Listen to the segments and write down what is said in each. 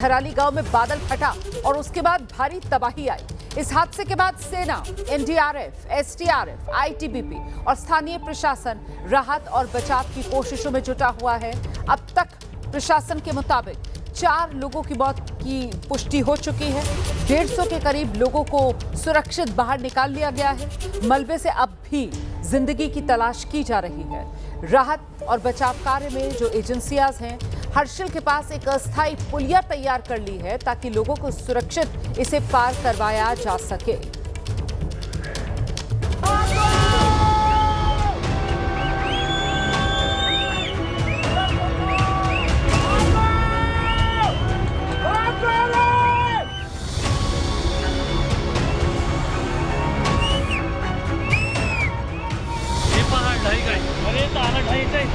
थराली गांव में बादल फटा और उसके बाद भारी तबाही आई। इस हादसे के बाद सेना, एनडीआरएफ, एसडीआरएफ, आईटीबीपी और स्थानीय प्रशासन राहत और बचाव की कोशिशों में जुटा हुआ है। अब तक प्रशासन के मुताबिक 4 लोगों की मौत की पुष्टि हो चुकी है। 150 के करीब लोगों को सुरक्षित बाहर निकाल लिया गया है। मलबे से अब भी जिंदगी की तलाश की जा रही है। राहत और बचाव कार्य में जो एजेंसियां हैं, हर्षिल के पास एक अस्थायी पुलिया तैयार कर ली है ताकि लोगों को सुरक्षित इसे पार करवाया जा सके। अरे तारा ढाई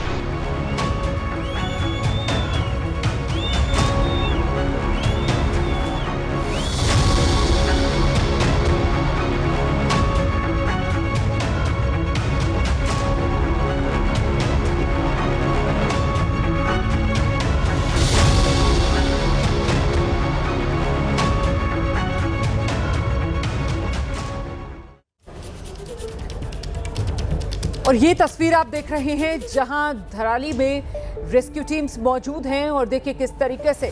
और ये तस्वीर आप देख रहे हैं जहां धराली में रेस्क्यू टीम्स मौजूद हैं और देखिए किस तरीके से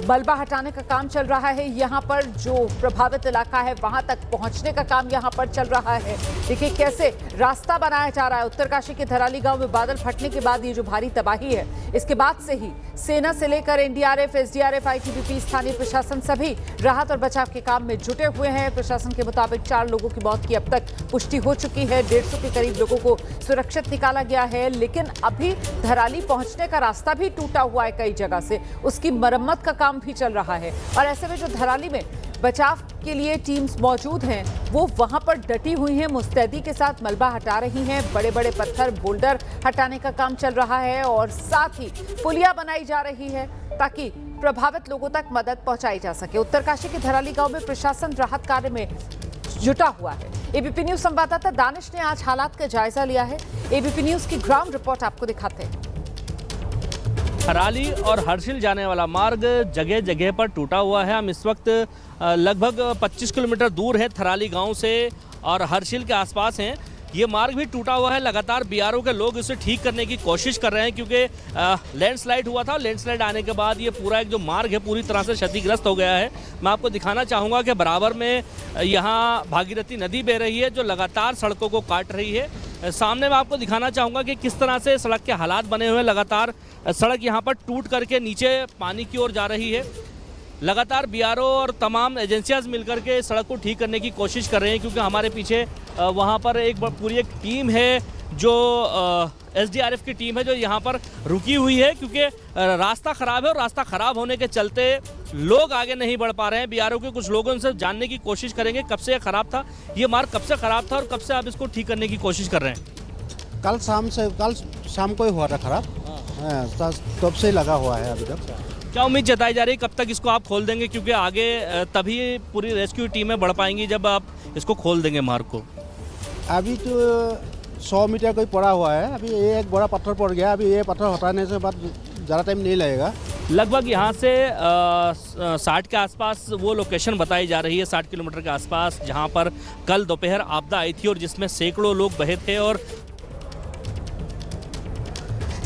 मलबा हटाने का काम चल रहा है। यहां पर जो प्रभावित इलाका है वहां तक पहुंचने का काम यहां पर चल रहा है। देखिए कैसे रास्ता बनाया जा रहा है। उत्तरकाशी के धराली गांव में बादल फटने के बाद ये जो भारी तबाही है, इसके बाद से ही सेना से लेकर एनडीआरएफ, एसडीआरएफ, आईटीबीपी, स्थानीय प्रशासन सभी राहत और बचाव के काम में जुटे हुए हैं। प्रशासन के मुताबिक 4 लोगों की मौत की अब तक पुष्टि हो चुकी है। 150 के करीब लोगों को सुरक्षित निकाला गया है, लेकिन अभी धराली पहुंचने का रास्ता भी टूटा हुआ है कई जगह से। उसकी मरम्मत का काम भी चल रहा है और ऐसे में जो धराली में बचाव के लिए टीम्स मौजूद हैं, वो वहां पर डटी हुई हैं, मुस्तैदी के साथ मलबा हटा रही हैं। बड़े बड़े पत्थर, बोल्डर हटाने का काम चल रहा है और साथ ही पुलिया बनाई जा रही है ताकि प्रभावित लोगों तक मदद पहुंचाई जा सके। उत्तरकाशी के धराली गांव में प्रशासन राहत कार्य में जुटा हुआ है। एबीपी न्यूज संवाददाता दानिश ने आज हालात का जायजा लिया है। एबीपी न्यूज की ग्राउंड रिपोर्ट आपको दिखाते हैं। थराली और हर्षिल जाने वाला मार्ग जगह जगह पर टूटा हुआ है। हम इस वक्त लगभग 25 किलोमीटर दूर है थराली गांव से और हर्षिल के आसपास हैं। ये मार्ग भी टूटा हुआ है। लगातार बीआरओ के लोग इसे ठीक करने की कोशिश कर रहे हैं क्योंकि लैंडस्लाइड हुआ था। लैंडस्लाइड आने के बाद ये पूरा एक जो मार्ग है पूरी तरह से क्षतिग्रस्त हो गया है। मैं आपको दिखाना चाहूँगा कि बराबर में यहाँ भागीरथी नदी बह रही है जो लगातार सड़कों को काट रही है। सामने मैं आपको दिखाना चाहूँगा कि किस तरह से सड़क के हालात बने हुए हैं। लगातार सड़क यहाँ पर टूट करके नीचे पानी की ओर जा रही है। लगातार बीआरओ और तमाम एजेंसियां मिलकर के सड़क को ठीक करने की कोशिश कर रहे हैं क्योंकि हमारे पीछे वहाँ पर पूरी एक टीम है जो एसडीआरएफ की टीम है जो यहाँ पर रुकी हुई है क्योंकि रास्ता ख़राब है और रास्ता ख़राब होने के चलते लोग आगे नहीं बढ़ पा रहे हैं। बीआरओ के कुछ लोगों से जानने की कोशिश करेंगे कब से ये ख़राब था, ये मार्ग कब से ख़राब था और कब से आप इसको ठीक करने की कोशिश कर रहे हैं। कल शाम को ही हुआ था ख़राब, तब से लगा हुआ है अभी तक। क्या उम्मीद जताई जा रही है कब तक इसको आप खोल देंगे क्योंकि आगे तभी पूरी रेस्क्यू टीमें बढ़ पाएंगी जब आप इसको खोल देंगे मार्ग को? अभी तो 100 मीटर कोई पड़ा हुआ है। अभी ये एक बड़ा पत्थर पड़ गया। अभी ये पत्थर हटाने से बाद ज़्यादा टाइम नहीं लगेगा। लगभग यहाँ से 60 के आसपास वो लोकेशन बताई जा रही है, 60 किलोमीटर के आसपास, जहाँ पर कल दोपहर आपदा आई थी और जिसमें सैकड़ों लोग बहे थे। और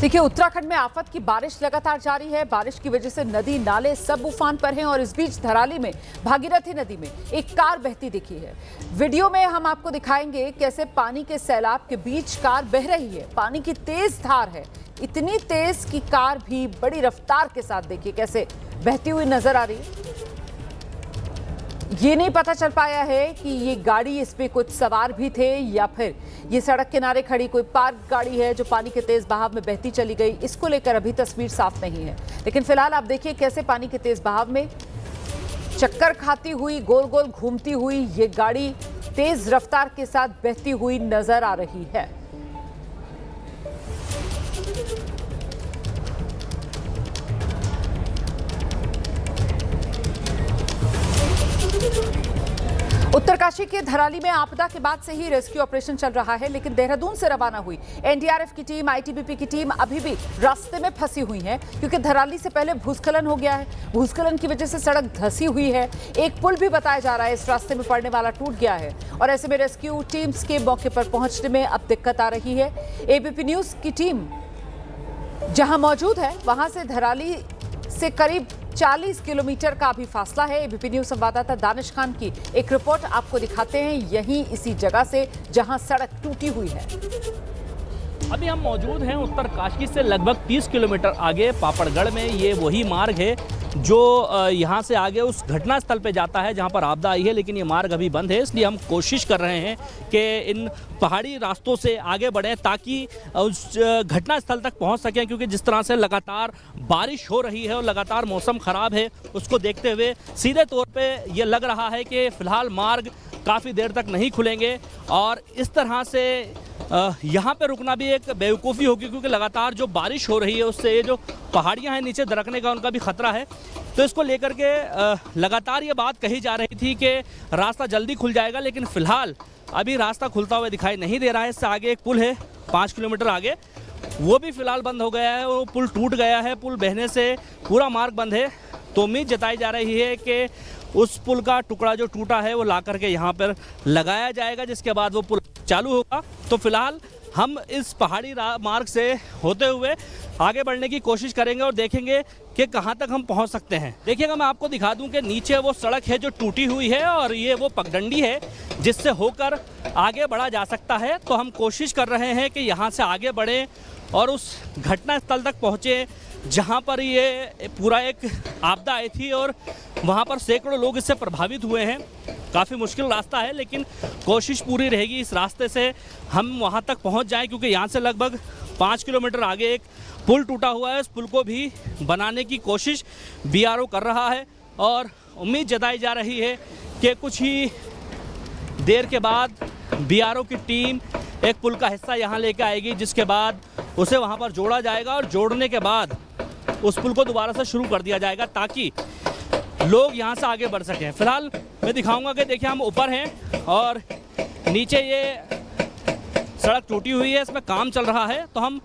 देखिए उत्तराखंड में आफत की बारिश लगातार जारी है। बारिश की वजह से नदी नाले सब उफान पर हैं और इस बीच धराली में भागीरथी नदी में एक कार बहती दिखी है। वीडियो में हम आपको दिखाएंगे कैसे पानी के सैलाब के बीच कार बह रही है। पानी की तेज धार है, इतनी तेज कि कार भी बड़ी रफ्तार के साथ देखिए कैसे बहती हुई नजर आ रही है। ये नहीं पता चल पाया है कि ये गाड़ी, इस पे कुछ सवार भी थे या फिर ये सड़क किनारे खड़ी कोई पार्क गाड़ी है जो पानी के तेज बहाव में बहती चली गई। इसको लेकर अभी तस्वीर साफ नहीं है, लेकिन फिलहाल आप देखिए कैसे पानी के तेज बहाव में चक्कर खाती हुई, गोल गोल घूमती हुई ये गाड़ी तेज रफ्तार के साथ बहती हुई नजर आ रही है। उत्तरकाशी उत्तरकाशी के धराली में आपदा के बाद से ही रेस्क्यू ऑपरेशन चल रहा है, लेकिन देहरादून से रवाना हुई एनडीआरएफ की टीम, आईटीबीपी की टीम अभी भी रास्ते में फंसी हुई है, क्योंकि धराली से पहले भूस्खलन हो गया है। भूस्खलन की वजह से सड़क धंसी हुई है। एक पुल भी बताया जा रहा है इस रास्ते में पड़ने वाला टूट गया है, और ऐसे में रेस्क्यू टीम्स के मौके पर पहुंचने में अब दिक्कत आ रही है। एबीपी न्यूज की टीम जहां मौजूद है, वहां से धराली से करीब 40 किलोमीटर का भी फासला है। एबीपी न्यूज संवाददाता दानिश खान की एक रिपोर्ट आपको दिखाते हैं, यहीं इसी जगह से जहां सड़क टूटी हुई है। अभी हम मौजूद हैं उत्तरकाशी से लगभग 30 किलोमीटर आगे पापड़गढ़ में। ये वही मार्ग है जो यहाँ से आगे उस घटना स्थल पे जाता है जहाँ पर आपदा आई है, लेकिन ये मार्ग अभी बंद है। इसलिए हम कोशिश कर रहे हैं कि इन पहाड़ी रास्तों से आगे बढ़ें ताकि उस घटना स्थल तक पहुँच सकें, क्योंकि जिस तरह से लगातार बारिश हो रही है और लगातार मौसम ख़राब है, उसको देखते हुए सीधे तौर पर ये लग रहा है कि फ़िलहाल मार्ग काफ़ी देर तक नहीं खुलेंगे। और इस तरह से यहाँ पे रुकना भी एक बेवकूफ़ी होगी, क्योंकि लगातार जो बारिश हो रही है उससे ये जो पहाड़ियाँ हैं नीचे दरकने का उनका भी खतरा है। तो इसको लेकर के लगातार ये बात कही जा रही थी कि रास्ता जल्दी खुल जाएगा, लेकिन फ़िलहाल अभी रास्ता खुलता हुआ दिखाई नहीं दे रहा है। इससे आगे एक पुल है 5 किलोमीटर आगे, वो भी फ़िलहाल बंद हो गया है। वो पुल टूट गया है, पुल बहने से पूरा मार्ग बंद है। तो उम्मीद जताई जा रही है कि उस पुल का टुकड़ा जो टूटा है वो ला करके यहाँ पर लगाया जाएगा, जिसके बाद वो पुल चालू होगा। तो फिलहाल हम इस पहाड़ी मार्ग से होते हुए आगे बढ़ने की कोशिश करेंगे और देखेंगे कि कहाँ तक हम पहुँच सकते हैं। देखिएगा, मैं आपको दिखा दूं कि नीचे वो सड़क है जो टूटी हुई है, और ये वो पगडंडी है जिससे होकर आगे बढ़ा जा सकता है। तो हम कोशिश कर रहे हैं कि यहाँ से आगे बढ़ें और उस घटना स्थल तक पहुँचे जहाँ पर ये पूरा एक आपदा आई थी, और वहाँ पर सैकड़ों लोग इससे प्रभावित हुए हैं। काफ़ी मुश्किल रास्ता है, लेकिन कोशिश पूरी रहेगी इस रास्ते से हम वहाँ तक पहुँच जाएं, क्योंकि यहाँ से लगभग 5 किलोमीटर आगे एक पुल टूटा हुआ है। उस पुल को भी बनाने की कोशिश बीआरओ कर रहा है, और उम्मीद जताई जा रही है कि कुछ ही देर के बाद बीआरओ की टीम एक पुल का हिस्सा यहाँ लेकर आएगी, जिसके बाद उसे वहाँ पर जोड़ा जाएगा, और जोड़ने के बाद उस पुल को दोबारा से शुरू कर दिया जाएगा ताकि लोग यहाँ से आगे बढ़ सकें। फिलहाल मैं दिखाऊंगा कि देखिए हम ऊपर हैं और नीचे ये सड़क टूटी हुई है, इसमें काम चल रहा है। तो हम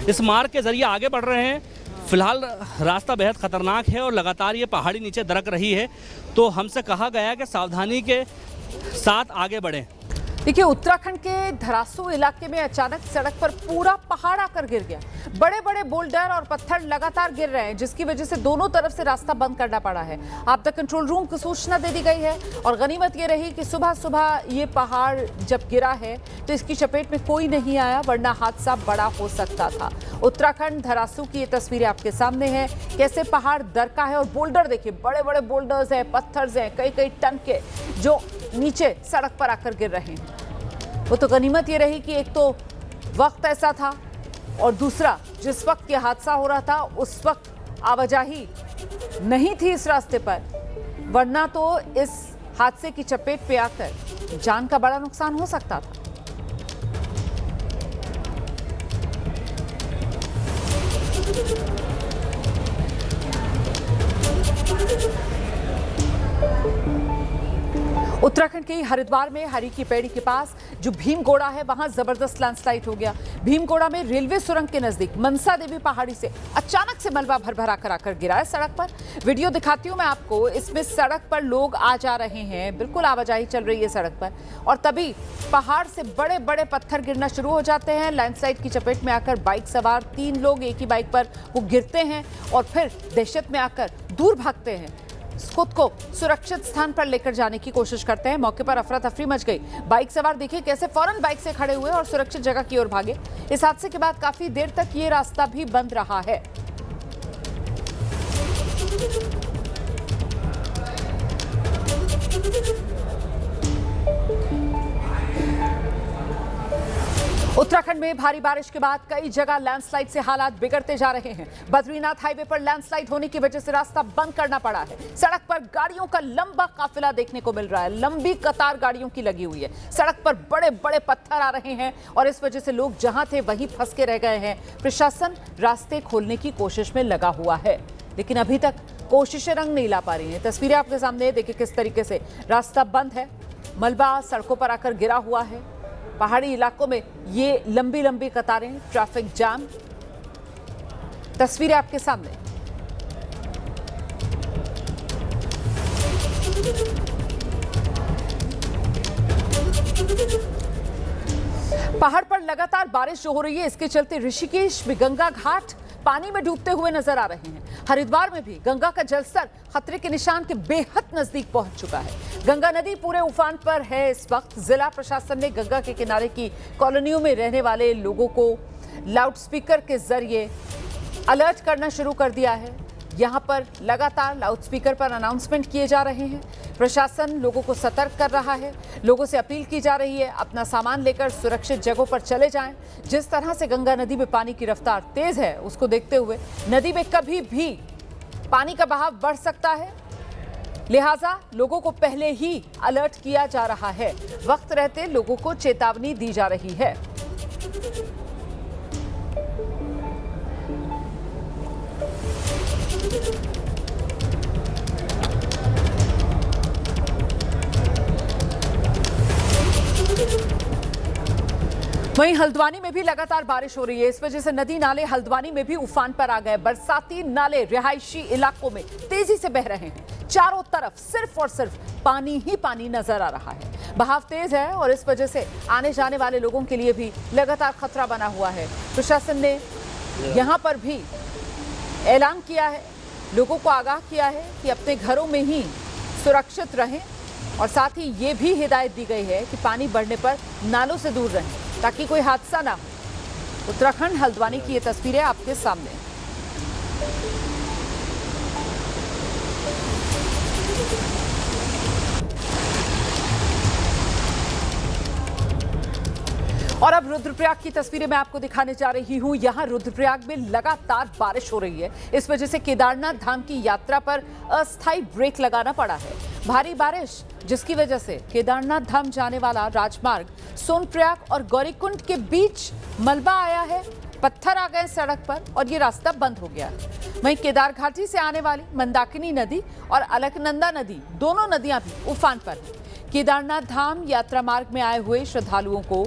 इस मार्ग के ज़रिए आगे बढ़ रहे हैं। फिलहाल रास्ता बेहद ख़तरनाक है और लगातार ये पहाड़ी नीचे दरक रही है, तो हमसे कहा गया है कि सावधानी के साथ आगे बढ़ें। देखिए, उत्तराखंड के धरासू इलाके में अचानक सड़क पर पूरा पहाड़ आकर गिर गया। बड़े बड़े बोल्डर और पत्थर लगातार गिर रहे हैं, जिसकी वजह से दोनों तरफ से रास्ता बंद करना पड़ा है। आपदा कंट्रोल रूम को सूचना दे दी गई है, और गनीमत ये रही कि सुबह सुबह ये पहाड़ जब गिरा है तो इसकी चपेट में कोई नहीं आया, वरना हादसा बड़ा हो सकता था। उत्तराखंड धरासू की ये तस्वीरें आपके सामने हैं, कैसे पहाड़ दरका है, और बोल्डर देखिए, बड़े बड़े बोल्डर्स हैं, पत्थर हैं, कई कई टन के, जो नीचे सड़क पर आकर गिर रहे हैं। वो तो गनीमत ये रही कि एक तो वक्त ऐसा था, और दूसरा जिस वक्त ये हादसा हो रहा था उस वक्त आवाजाही नहीं थी इस रास्ते पर, वरना तो इस हादसे की चपेट पे आकर जान का बड़ा नुकसान हो सकता था। उत्तराखंड के हरिद्वार में हरी की पेड़ी के पास जो भीमगोड़ा है, वहां जबरदस्त लैंडस्लाइड हो गया। भीमगोड़ा में रेलवे सुरंग के नजदीक मनसा देवी पहाड़ी से अचानक से मलबा भर कर आकर गिरा है सड़क पर। वीडियो दिखाती हूं मैं आपको। इसमें सड़क पर लोग आ जा रहे हैं, बिल्कुल आवाजाही चल रही है सड़क पर, और तभी पहाड़ से बड़े बड़े पत्थर गिरना शुरू हो जाते हैं। लैंडस्लाइड की चपेट में आकर बाइक सवार 3 लोग एक ही बाइक पर वो गिरते हैं, और फिर दहशत में आकर दूर भागते हैं, खुद को सुरक्षित स्थान पर लेकर जाने की कोशिश करते हैं। मौके पर अफरा तफरी मच गई। बाइक सवार देखिए कैसे फौरन बाइक से खड़े हुए और सुरक्षित जगह की ओर भागे। इस हादसे के बाद काफी देर तक ये रास्ता भी बंद रहा है। उत्तराखंड में भारी बारिश के बाद कई जगह लैंडस्लाइड से हालात बिगड़ते जा रहे हैं। बद्रीनाथ हाईवे पर लैंडस्लाइड होने की वजह से रास्ता बंद करना पड़ा है। सड़क पर गाड़ियों का लंबा काफिला देखने को मिल रहा है, लंबी कतार गाड़ियों की लगी हुई है। सड़क पर बड़े बड़े पत्थर आ रहे हैं, और इस वजह से लोग जहां थे वहीं फंस के रह गए हैं। प्रशासन रास्ते खोलने की कोशिश में लगा हुआ है, लेकिन अभी तक कोशिशें रंग नहीं ला पा रही हैं। तस्वीरें आपके सामने देखिए किस तरीके से रास्ता बंद है, मलबा सड़कों पर आकर गिरा हुआ है। पहाड़ी इलाकों में ये लंबी लंबी कतारें, ट्रैफिक जाम। तस्वीरें आपके सामने। पहाड़ पर लगातार बारिश हो रही है, इसके चलते ऋषिकेश में गंगा घाट पानी में डूबते हुए नजर आ रहे हैं। हरिद्वार में भी गंगा का जलस्तर खतरे के निशान के बेहद नजदीक पहुंच चुका है। गंगा नदी पूरे उफान पर है इस वक्त। जिला प्रशासन ने गंगा के किनारे की कॉलोनियों में रहने वाले लोगों को लाउडस्पीकर के जरिए अलर्ट करना शुरू कर दिया है। यहां पर लगातार लाउडस्पीकर पर अनाउंसमेंट किए जा रहे हैं। प्रशासन लोगों को सतर्क कर रहा है। लोगों से अपील की जा रही है अपना सामान लेकर सुरक्षित जगहों पर चले जाएं। जिस तरह से गंगा नदी में पानी की रफ्तार तेज है, उसको देखते हुए नदी में कभी भी पानी का बहाव बढ़ सकता है, लिहाजा लोगों को पहले ही अलर्ट किया जा रहा है। वक्त रहते लोगों को चेतावनी दी जा रही है। वहीं हल्द्वानी में भी लगातार बारिश हो रही है। इस वजह से नदी नाले हल्द्वानी में भी उफान पर आ गए। बरसाती नाले रिहायशी इलाकों में तेजी से बह रहे हैं। चारों तरफ सिर्फ और सिर्फ पानी ही पानी नजर आ रहा है। बहाव तेज है और इस वजह से आने जाने वाले लोगों के लिए भी लगातार खतरा बना हुआ है। प्रशासन ने यहां पर भी ऐलान किया है, लोगों को आगाह किया है कि अपने घरों में ही सुरक्षित रहें और साथ ही ये भी हिदायत दी गई है कि पानी बढ़ने पर नालों से दूर रहें ताकि कोई हादसा ना हो। उत्तराखंड हल्द्वानी की ये तस्वीरें आपके सामने। और अब रुद्रप्रयाग की तस्वीरें मैं आपको दिखाने जा रही हूं। यहां रुद्रप्रयाग में लगातार बारिश हो रही है। इस वजह से केदारनाथ धाम की यात्रा पर अस्थायी ब्रेक लगाना पड़ा है। भारी बारिश जिसकी वजह से केदारनाथ धाम जाने वाला राजमार्ग सोनप्रयाग और गौरीकुंड के बीच मलबा आया है, पत्थर आ गए सड़क पर और ये रास्ता बंद हो गया है। वहीं केदार घाटी से आने वाली मंदाकिनी नदी और अलकनंदा नदी, दोनों नदियां भी उफान पर हैं। केदारनाथ धाम यात्रा मार्ग में आए हुए श्रद्धालुओं को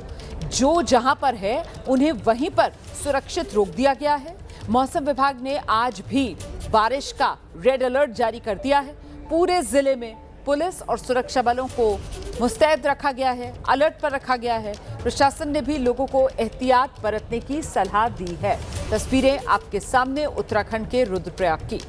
जो जहां पर है उन्हें वहीं पर सुरक्षित रोक दिया गया है। मौसम विभाग ने आज भी बारिश का रेड अलर्ट जारी कर दिया है। पूरे जिले में पुलिस और सुरक्षा बलों को मुस्तैद रखा गया है, अलर्ट पर रखा गया है। प्रशासन ने भी लोगों को एहतियात बरतने की सलाह दी है। तस्वीरें आपके सामने उत्तराखंड के रुद्रप्रयाग की।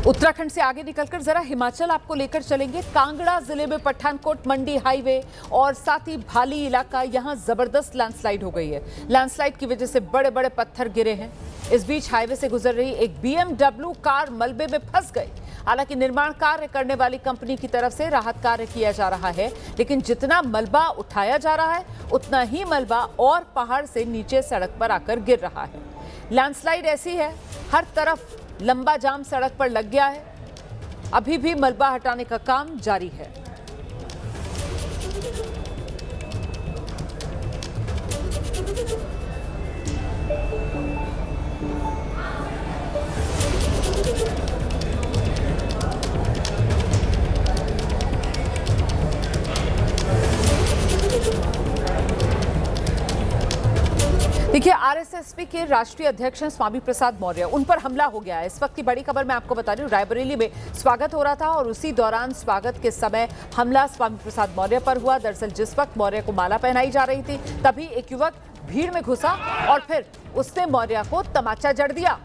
उत्तराखंड से आगे निकलकर जरा हिमाचल आपको लेकर चलेंगे। कांगड़ा जिले में पठानकोट मंडी हाईवे और साथ ही भाली इलाका, यहां जबरदस्त लैंडस्लाइड हो गई है। लैंडस्लाइड की वजह से बड़े बड़े पत्थर गिरे हैं। इस बीच हाईवे से गुजर रही एक BMW कार मलबे में फंस गई। हालांकि निर्माण कार्य करने वाली कंपनी की तरफ से राहत कार्य किया जा रहा है, लेकिन जितना मलबा उठाया जा रहा है उतना ही मलबा और पहाड़ से नीचे सड़क पर आकर गिर रहा है। लैंडस्लाइड ऐसी है, हर तरफ लंबा जाम सड़क पर लग गया है। अभी भी मलबा हटाने का काम जारी है। देखिए, आरएसएसपी के राष्ट्रीय अध्यक्ष हैं स्वामी प्रसाद मौर्य, उन पर हमला हो गया है। इस वक्त की बड़ी खबर मैं आपको बता रही हूँ। रायबरेली में स्वागत हो रहा था और उसी दौरान स्वागत के समय हमला स्वामी प्रसाद मौर्य पर हुआ। दरअसल जिस वक्त मौर्य को माला पहनाई जा रही थी, तभी एक युवक भीड़ में घुसा और फिर उसने मौर्य को तमाचा जड़ दिया।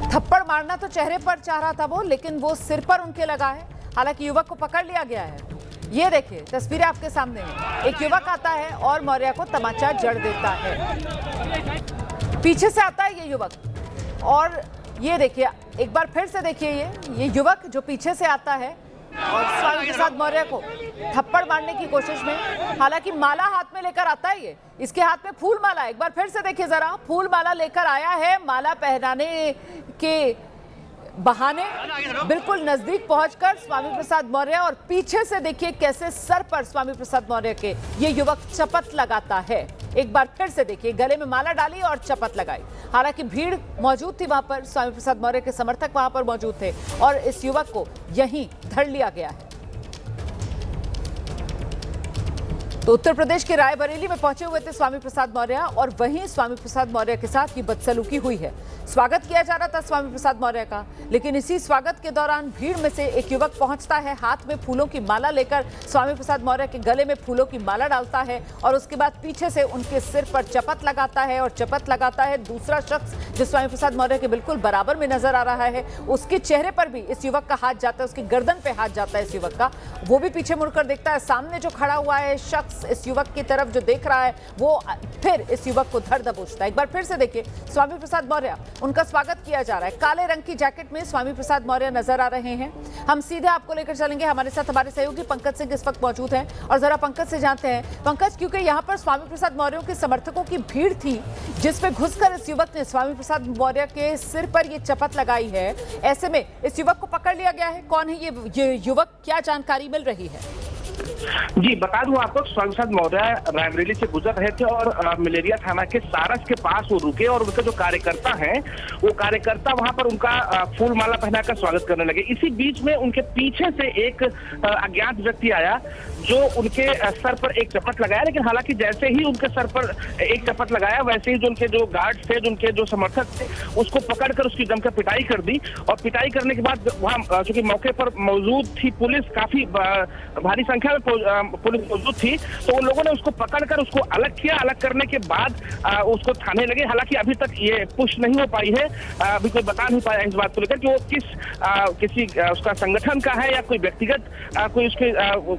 थप्पड़ मारना तो चेहरे पर चाह रहा था वो, लेकिन वो सिर पर उनके लगा है। हालांकि युवक को पकड़ लिया गया है। ये देखिए तस्वीरें आपके सामने हैं। एक युवक आता है और मौर्य को तमाचा जड़ देता है। पीछे से आता है ये युवक और ये देखिए, एक बार फिर से देखिए, ये युवक जो पीछे से आता है और स्वामी प्रसाद मौर्य को थप्पड़ मारने की कोशिश में, हालांकि माला हाथ में लेकर आता है। ये इसके हाथ में फूल माला, एक बार फिर से देखिए जरा, फूल माला लेकर आया है। माला पहनाने के बहाने बिल्कुल नजदीक पहुंचकर स्वामी प्रसाद मौर्य और पीछे से देखिए कैसे सर पर स्वामी प्रसाद मौर्य के ये युवक चपत लगाता है। एक बार फिर से देखिए, गले में माला डाली और चपत लगाई। हालांकि भीड़ मौजूद थी वहां पर, स्वामी प्रसाद मौर्य के समर्थक वहां पर मौजूद थे और इस युवक को यहीं धर लिया गया है। तो उत्तर प्रदेश के रायबरेली में पहुंचे हुए थे स्वामी प्रसाद मौर्य और वहीं स्वामी प्रसाद मौर्य के साथ ये बदसलूकी हुई है। स्वागत किया जा रहा था स्वामी प्रसाद मौर्य का, लेकिन इसी स्वागत के दौरान भीड़ में से एक युवक पहुंचता है, हाथ में फूलों की माला लेकर स्वामी प्रसाद मौर्य के गले में फूलों की माला डालता है और उसके बाद पीछे से उनके सिर पर चपत लगाता है और चपत लगाता है दूसरा शख्स जो स्वामी प्रसाद मौर्य के बिल्कुल बराबर में नजर आ रहा है। उसके चेहरे पर भी इस युवक का हाथ जाता है, उसकी गर्दन पे हाथ जाता है इस युवक का। वो भी पीछे मुड़कर देखता है। सामने जो खड़ा हुआ है शख्स इस युवक की तरफ जो देख रहा है वो फिर इस युवक को धर दबोचता है। एक बार फिर से देखिए, स्वामी प्रसाद मौर्य, उनका स्वागत किया जा रहा है। काले रंग की जैकेट में स्वामी प्रसाद मौर्य नजर आ रहे हैं। हम सीधे आपको लेकर चलेंगे, हमारे साथ हमारे सहयोगी पंकज सिंह इस वक्त मौजूद हैं और जरा पंकज से जानते हैं। पंकज, क्योंकि यहाँ पर स्वामी प्रसाद मौर्य के समर्थकों की भीड़ थी जिसमें घुसकर इस युवक ने स्वामी प्रसाद मौर्य के सिर पर ये चपत लगाई है, ऐसे में इस युवक को पकड़ लिया गया है। कौन है ये युवक, क्या जानकारी मिल रही है? जी, बता दूं आपको, स्वामी प्रसाद मौर्य रायबरेली से गुजर रहे थे और मलेरिया थाना के सारस के पास वो रुके और उनके जो कार्यकर्ता हैं वो कार्यकर्ता वहां पर उनका फूल माला पहनाकर स्वागत करने लगे। इसी बीच में उनके पीछे से एक अज्ञात व्यक्ति आया जो उनके सर पर एक चपत लगाया, लेकिन हालांकि जैसे ही उनके सर पर एक चपत लगाया वैसे ही जो उनके जो गार्ड थे, जो उनके जो समर्थक थे, उसको पकड़कर उसकी जमकर पिटाई कर दी। और पिटाई करने के बाद वहां चूंकि मौके पर मौजूद थी पुलिस, काफी भारी संख्या में पुलिस मौजूद थी, तो उन लोगों ने उसको पकड़कर उसको अलग किया। अलग करने के बाद उसको थाने लगे। हालांकि अभी तक ये पुष्टि नहीं हो पाई है, अभी कोई बता नहीं पाया इस बात को लेकर कि वो किसी उसका संगठन का है या कोई व्यक्तिगत कोई उसके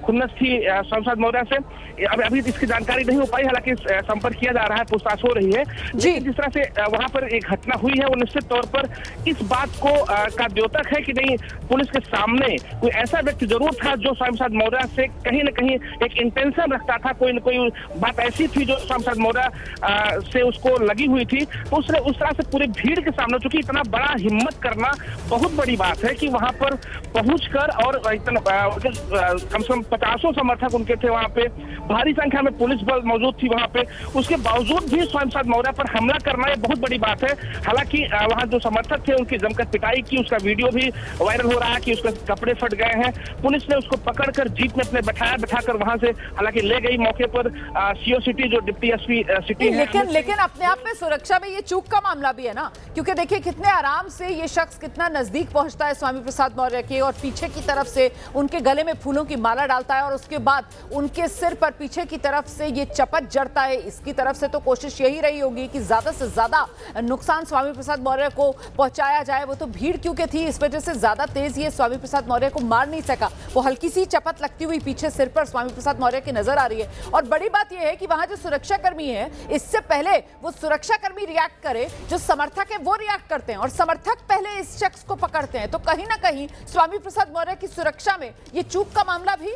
खुन्नस थी स्वामी प्रसाद मौर्य से। अभी इसकी जानकारी नहीं हो पाई, हालांकि संपर्क किया जा रहा है, पूछताछ हो रही है। लेकिन जिस तरह से वहां पर एक घटना हुई है वो निश्चित तौर पर इस बात को का द्योतक है कि नहीं, पुलिस के सामने कोई ऐसा व्यक्ति जरूर था जो स्वामी प्रसाद मौर्य से कहीं न कहीं एक इंटेंशन रखता था, कोई न कोई बात ऐसी थी जो स्वामी प्रसाद मौर्य से उसको लगी हुई थी। तो उसने उस तरह से पूरी भीड़ के सामने, चूंकि इतना बड़ा हिम्मत करना बहुत बड़ी बात है कि वहां पर पहुंचकर और इतना कम से कम 50 समर्थक उनके थे वहां पे, भारी संख्या में पुलिस बल मौजूद थी वहां पे, उसके बावजूद भी स्वामी प्रसाद मौर्य पर हमला करना ये बहुत बड़ी बात है। हालांकि वहां जो समर्थक थे उनकी जमकर पिटाई की, उसका वीडियो भी वायरल हो रहा है कि उसके कपड़े फट गए हैं। पुलिस ने उसको पकड़कर जीप में अपने बैठाकर वहां से हालांकि ले गई। मौके पर सीओ सिटी जो डिप्टी एसपी सिटी है, लेकिन अपने आप में सुरक्षा में ये चूक का मामला भी है ना, क्योंकि देखिए कितने आराम से ये शख्स कितना नजदीक पहुंचता है स्वामी प्रसाद मौर्य के और पीछे की तरफ से उनके गले में फूलों की माला डालता है और उसके बाद उनके सिर पर पीछे की तरफ से ये चपत जड़ता है। इसकी तरफ से तो कोशिश यही रही होगी कि ज्यादा से ज्यादा नुकसान स्वामी प्रसाद मौर्य को पहुंचाया जाए। वो तो भीड़ क्योंकि थी, इस वजह से ज्यादा तेज ये स्वामी प्रसाद मौर्य को मार नहीं सका। वो हल्की सी चपत लगती हुई पीछे सिर पर स्वामी प्रसाद मौर्य की नजर आ रही है। और बड़ी बात यह है कि वहां जो सुरक्षाकर्मी है, इससे पहले वो सुरक्षाकर्मी रिएक्ट करे, जो समर्थक है वो रिएक्ट करते हैं और समर्थक पहले इस शख्स को पकड़ते हैं। तो कहीं ना कहीं स्वामी प्रसाद मौर्य की सुरक्षा में ये चूक का मामला भी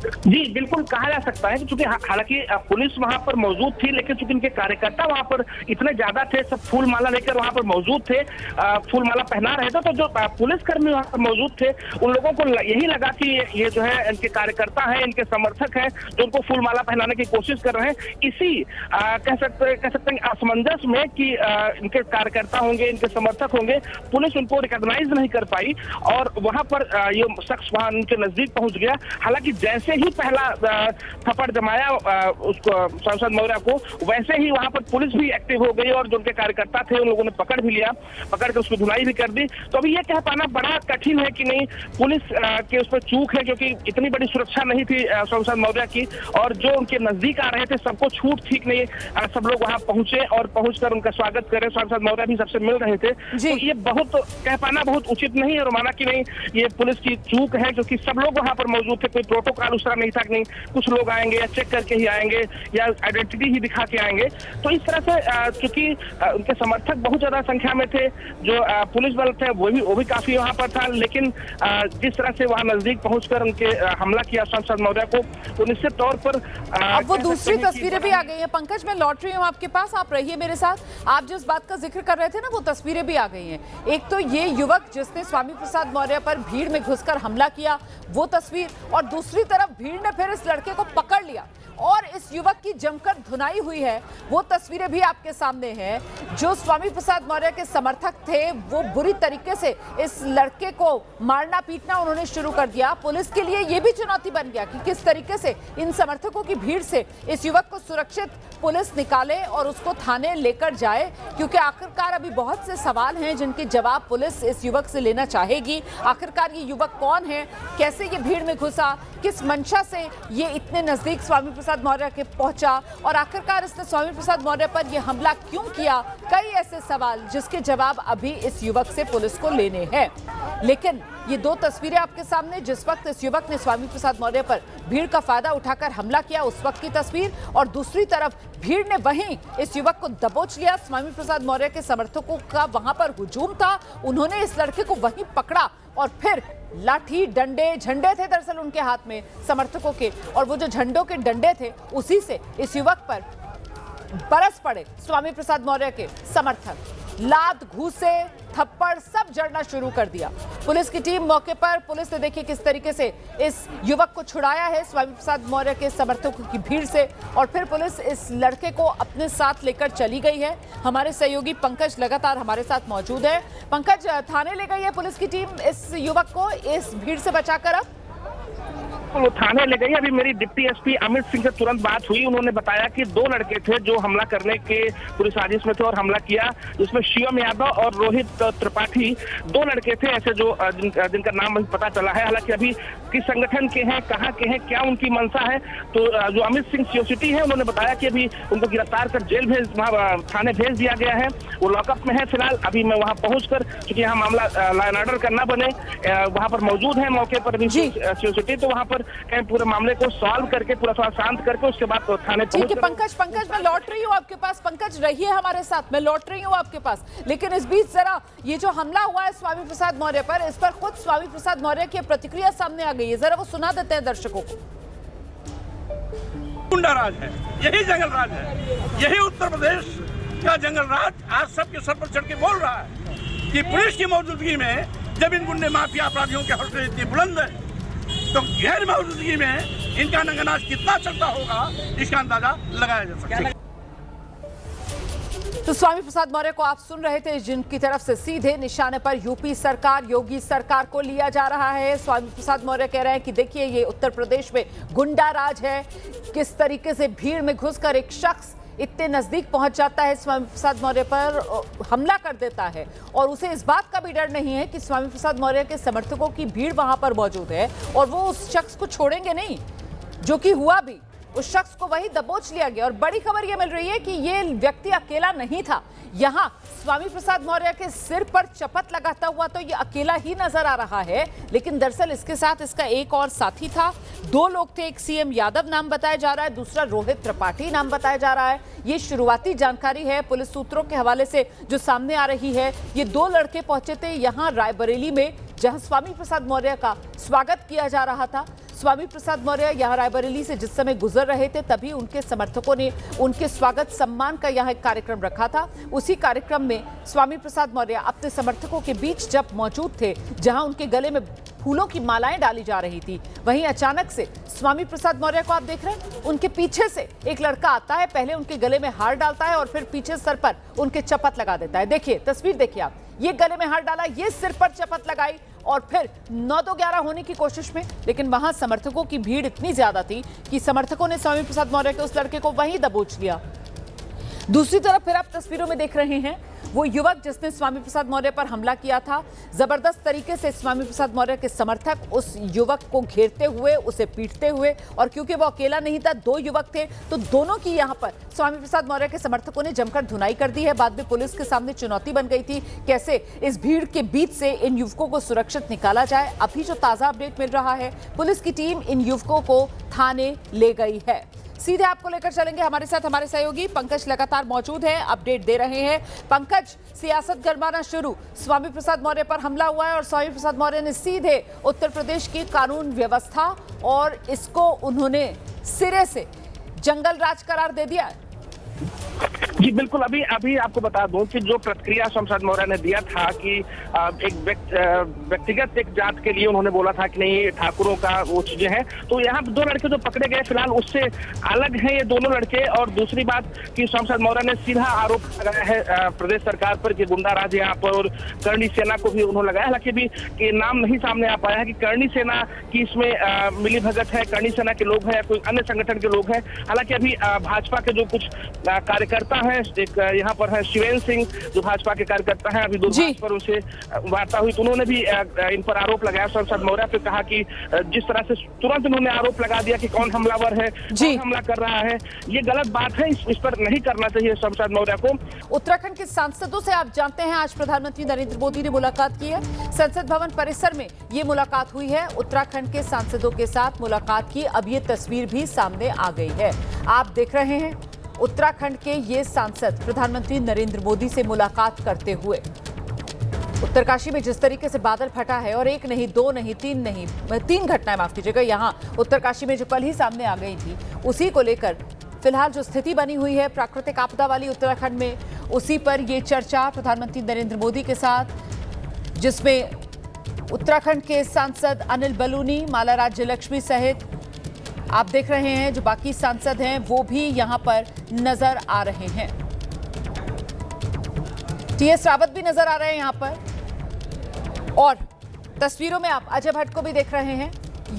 जी बिल्कुल कहा जा सकता है कि चूंकि हालांकि पुलिस वहां पर मौजूद थी, लेकिन चूंकि इनके कार्यकर्ता वहां पर इतने ज्यादा थे, सब फूल माला लेकर वहां पर मौजूद थे, फूल माला पहना रहे थे, तो जो पुलिसकर्मी वहां पर मौजूद थे उन लोगों को यही लगा कि ये जो है इनके कार्यकर्ता हैं, इनके समर्थक हैं जो उनको फूल माला पहनाने की कोशिश कर रहे हैं। इसी कह सकते हैं असमंजस में कि इनके कार्यकर्ता होंगे, इनके समर्थक होंगे, पुलिस उनको रिकॉग्नाइज नहीं कर पाई और वहां पर ये शख्स वहां उनके नजदीक पहुंच गया। हालांकि जैसे ही पहला थप्पड़ जमाया उसको स्वामी प्रसाद मौर्य को, वैसे ही वहां पर पुलिस भी एक्टिव हो गई और जो उनके कार्यकर्ता थे उन लोगों ने पकड़ भी लिया, पकड़ कर उसको धुलाई भी कर दी। तो अभी ये कह पाना बड़ा कठिन है कि नहीं पुलिस के उस पर चूक है, क्योंकि इतनी बड़ी सुरक्षा नहीं थी स्वामी प्रसाद मौर्य की और जो उनके नजदीक आ रहे थे सबको छूट ठीक नहीं, सब लोग वहां पहुंचे और पहुंचकर उनका स्वागत करे। स्वामी प्रसाद मौर्य भी सबसे मिल रहे थे। तो ये बहुत कह पाना बहुत उचित नहीं है और माना कि नहीं ये पुलिस की चूक है, क्योंकि सब लोग वहां पर मौजूद थे, कोई प्रोटोकॉल उस तरह नहीं था कि नहीं कुछ लोग आएंगे या चेक करके ही आएंगे या आइडेंटिटी ही दिखा के आएंगे। तो इस तरह से चूंकि उनके समर्थक बहुत ज्यादा संख्या में थे, जो पुलिस बल थे वो भी काफी वहां पर था, लेकिन जिस तरह से वहां नजदीक पहुंचकर उनके हमला किया सांसद महोदय को, तो निश्चित तौर पर अब वो दूसरी तस्वीरें भी आ गई हैं। पंकज, मैं लौट रही हूँ आपके पास, आप रहिए मेरे साथ। आप जिस बात का जिक्र कर रहे थे ना, वो तस्वीरें भी आ गई हैं। एक तो ये युवक जिसने स्वामी प्रसाद मौर्य पर भीड़ में घुसकर हमला किया, वो तस्वीर, और दूसरी तरफ भीड़ ने फिर इस लड़के को पकड़ लिया और इस युवक की जमकर धुनाई हुई है, वो तस्वीरें भी आपके सामने हैं। जो स्वामी प्रसाद मौर्य के समर्थक थे वो बुरी तरीके से इस लड़के को मारना पीटना उन्होंने शुरू कर दिया। पुलिस के लिए ये भी चुनौती बन गया कि किस तरीके से इन समर्थकों की भीड़ से इस युवक को सुरक्षित पुलिस निकाले और उसको थाने लेकर जाए, क्योंकि आखिरकार अभी बहुत से सवाल हैं जिनके जवाब पुलिस इस युवक से लेना चाहेगी। आखिरकार ये युवक कौन है, कैसे ये भीड़ में घुसा, किस मंशा से ये इतने नजदीक स्वामी प्रसाद मौर्य के पहुंचा, और आखिरकार इसने स्वामी प्रसाद मौर्य पर यह हमला क्यों किया। कई ऐसे सवाल जिसके जवाब अभी इस युवक से पुलिस को लेने हैं। लेकिन ये दो तस्वीरें आपके सामने, जिस वक्त इस युवक ने स्वामी प्रसाद मौर्य पर भीड़ का फायदा उठाकर हमला किया उस वक्त की तस्वीर, और दूसरी तरफ भीड़ ने वहीं इस युवक को दबोच लिया। स्वामी प्रसाद मौर्य के समर्थकों का वहां पर हुजूम था, उन्होंने इस लड़के को वहीं पकड़ा और फिर लाठी डंडे झंडे थे दरअसल उनके हाथ में समर्थकों के, और वो जो झंडों के डंडे थे उसी से इस युवक पर बरस पड़े स्वामी प्रसाद मौर्य के समर्थक। लात घूसे थप्पड़ सब जड़ना शुरू कर दिया। पुलिस की टीम मौके पर, पुलिस ने देखिए किस तरीके से इस युवक को छुड़ाया है स्वामी प्रसाद मौर्य के समर्थकों की भीड़ से, और फिर पुलिस इस लड़के को अपने साथ लेकर चली गई है। हमारे सहयोगी पंकज लगातार हमारे साथ मौजूद है। पंकज, थाने ले गई है पुलिस की टीम इस युवक को इस भीड़ से बचाकर? अब वो थाने ले गई। अभी मेरी डिप्टी एसपी अमित सिंह से तुरंत बात हुई, उन्होंने बताया कि दो लड़के थे जो हमला करने के पूरी साजिश में थे और हमला किया, जिसमें शिवम यादव और रोहित त्रिपाठी दो लड़के थे ऐसे जो जिनका नाम अभी पता चला है। हालांकि अभी किस संगठन के हैं, कहाँ के हैं, क्या उनकी मंशा है, तो जो अमित सिंह सिटी है उन्होंने बताया कि अभी उनको गिरफ्तार कर जेल थाने भेज दिया गया है। वो लॉकअप में है फिलहाल। अभी मैं वहाँ पहुंचकर, क्योंकि यहाँ मामला लॉ एंड ऑर्डर करना बने, वहाँ पर मौजूद है मौके पर अभी सिटी, तो वहाँ पर कहीं पूरे मामले को सॉल्व करके पूरा शांत करके उसके बाद तो थाने। ठीक है पंकज, मैं लौट रही हूँ आपके पास। पंकज रहिए हमारे साथ, मैं लौट रही हूँ आपके पास। लेकिन इस बीच जरा ये जो हमला हुआ है स्वामी प्रसाद मौर्य पर, इस पर खुद स्वामी प्रसाद मौर्य की प्रतिक्रिया सामने आ गई है, जरा वो सुना देते हैं दर्शकों को। गुंडा राज है, यही जंगल राज है, यही उत्तर प्रदेश का जंगल राज आज सबके सर पर चढ़ के बोल रहा है कि पुलिस की मौजूदगी में जब इन गुंडे माफिया अपराधियों के हौसले इतने बुलंद है, तो गैर मौजूदगी में इनका नंगनाच कितना चलता होगा, इसका अंदाजा लगाया जा सकता है। तो स्वामी प्रसाद मौर्य को आप सुन रहे थे, जिनकी तरफ से सीधे निशाने पर यूपी सरकार, योगी सरकार को लिया जा रहा है। स्वामी प्रसाद मौर्य कह रहे हैं कि देखिए ये उत्तर प्रदेश में गुंडा राज है, किस तरीके से भीड़ में घुसकर एक शख्स इतने नजदीक पहुंच जाता है, स्वामी प्रसाद मौर्य पर हमला कर देता है, और उसे इस बात का भी डर नहीं है कि स्वामी प्रसाद मौर्य के समर्थकों की भीड़ वहां पर मौजूद है और वो उस शख्स को छोड़ेंगे नहीं, जो कि हुआ भी। उस शख्स को वही दबोच लिया गया। और बड़ी खबर यह मिल रही है कि ये व्यक्ति अकेला नहीं था। यहाँ स्वामी प्रसाद मौर्य के सिर पर चपत लगाता हुआ तो ये अकेला ही नजर आ रहा है, लेकिन दरअसल इसके साथ इसका एक और साथी था। दो लोग थे, एक सीएम यादव नाम बताया जा रहा है, दूसरा रोहित त्रिपाठी नाम बताया जा रहा है। ये शुरुआती जानकारी है पुलिस सूत्रों के हवाले से जो सामने आ रही है। ये दो लड़के पहुंचे थे यहाँ रायबरेली में, जहां स्वामी प्रसाद मौर्य का स्वागत किया जा रहा था। स्वामी प्रसाद मौर्य यहाँ रायबरेली से जिस समय गुजर रहे थे, तभी उनके समर्थकों ने उनके स्वागत सम्मान का यहाँ एक कार्यक्रम रखा था। उसी कार्यक्रम में स्वामी प्रसाद मौर्य अपने समर्थकों के बीच जब मौजूद थे, जहां उनके गले में फूलों की मालाएं डाली जा रही थी, वहीं अचानक से स्वामी प्रसाद मौर्य को आप देख रहे हैं, उनके पीछे से एक लड़का आता है, पहले उनके गले में हार डालता है और फिर पीछे सर पर उनके चपत लगा देता है। देखिए तस्वीर देखिए आप, ये गले में हार डाला, ये सिर पर चपत लगाई और फिर 9-2-11 होने की कोशिश में, लेकिन वहां समर्थकों की भीड़ इतनी ज्यादा थी कि समर्थकों ने स्वामी प्रसाद मौर्य के उस लड़के को वहीं दबोच लिया। दूसरी तरफ फिर आप तस्वीरों में देख रहे हैं वो युवक जिसने स्वामी प्रसाद मौर्य पर हमला किया था। जबरदस्त तरीके से स्वामी प्रसाद मौर्य के समर्थक उस युवक को घेरते हुए उसे पीटते हुए, और क्योंकि वो अकेला नहीं था, 2 युवक थे, तो दोनों की यहां पर स्वामी प्रसाद मौर्य के समर्थकों ने जमकर धुनाई कर दी है। बाद में पुलिस के सामने चुनौती बन गई थी कैसे इस भीड़ के बीच से इन युवकों को सुरक्षित निकाला जाए। अभी जो ताजा अपडेट मिल रहा है, पुलिस की टीम इन युवकों को थाने ले गई है। सीधे आपको लेकर चलेंगे, हमारे साथ हमारे सहयोगी पंकज लगातार मौजूद हैं, अपडेट दे रहे हैं। पंकज, सियासत गरमाना शुरू, स्वामी प्रसाद मौर्य पर हमला हुआ है और स्वामी प्रसाद मौर्य ने सीधे उत्तर प्रदेश की कानून व्यवस्था और इसको उन्होंने सिरे से जंगल राज करार दे दिया है। जी बिल्कुल, अभी आपको बता दूं कि जो प्रतिक्रिया स्वामी प्रसाद मौर्य ने दिया था कि एक व्यक्तिगत एक जात के लिए उन्होंने बोला था कि नहीं ठाकुरों का वो चीजें हैं, तो यहाँ 2 लड़के जो पकड़े गए फिलहाल उससे अलग हैं ये दोनों लड़के। और दूसरी बात कि स्वामी प्रसाद मौर्य ने सीधा आरोप लगाया है प्रदेश सरकार पर कि गुंडा राज यहाँ पर, और करणी सेना को भी उन्होंने लगाया। हालांकि अभी के नाम नहीं सामने आ पाया है कि करणी सेना की इसमें मिली भगत है, करणी सेना के लोग हैं, कोई अन्य संगठन के लोग हैं। हालांकि अभी भाजपा के जो कुछ कार्यकर्ता हैं, एक यहाँ पर है शिवेंद्र सिंह जो भाजपा के कार्यकर्ता हैं, अभी दूरभाष पर उनसे वार्ता हुई तो उन्होंने भी इन पर आरोप लगाया स्वामी प्रसाद मौर्य पे, कहा कि जिस तरह से तुरंत उन्होंने आरोप लगा दिया कि कौन हमलावर है, कौन हमला कर रहा है, ये गलत बात है, इस पर नहीं करना चाहिए स्वामी प्रसाद मौर्य को। उत्तराखंड के सांसदों से आप जानते हैं आज प्रधानमंत्री नरेंद्र मोदी ने मुलाकात की है, संसद भवन परिसर में ये मुलाकात हुई है, उत्तराखंड के सांसदों के साथ मुलाकात की। अब ये तस्वीर भी सामने आ गई है, आप देख रहे हैं उत्तराखंड के ये सांसद प्रधानमंत्री नरेंद्र मोदी से मुलाकात करते हुए। उत्तरकाशी में जिस तरीके से बादल फटा है, और 1 नहीं 2 नहीं 3 नहीं 3 घटनाएं, माफ कीजिएगा, यहां उत्तरकाशी में जो कल ही सामने आ गई थी, उसी को लेकर फिलहाल जो स्थिति बनी हुई है प्राकृतिक आपदा वाली उत्तराखंड में, उसी पर यह चर्चा प्रधानमंत्री नरेंद्र मोदी के साथ, जिसमें उत्तराखंड के सांसद अनिल बलूनी, माला राज्य लक्ष्मी सहित आप देख रहे हैं जो बाकी सांसद हैं वो भी यहां पर नजर आ रहे हैं। टीएस रावत भी नजर आ रहे हैं यहां पर, और तस्वीरों में आप अजय भट्ट को भी देख रहे हैं।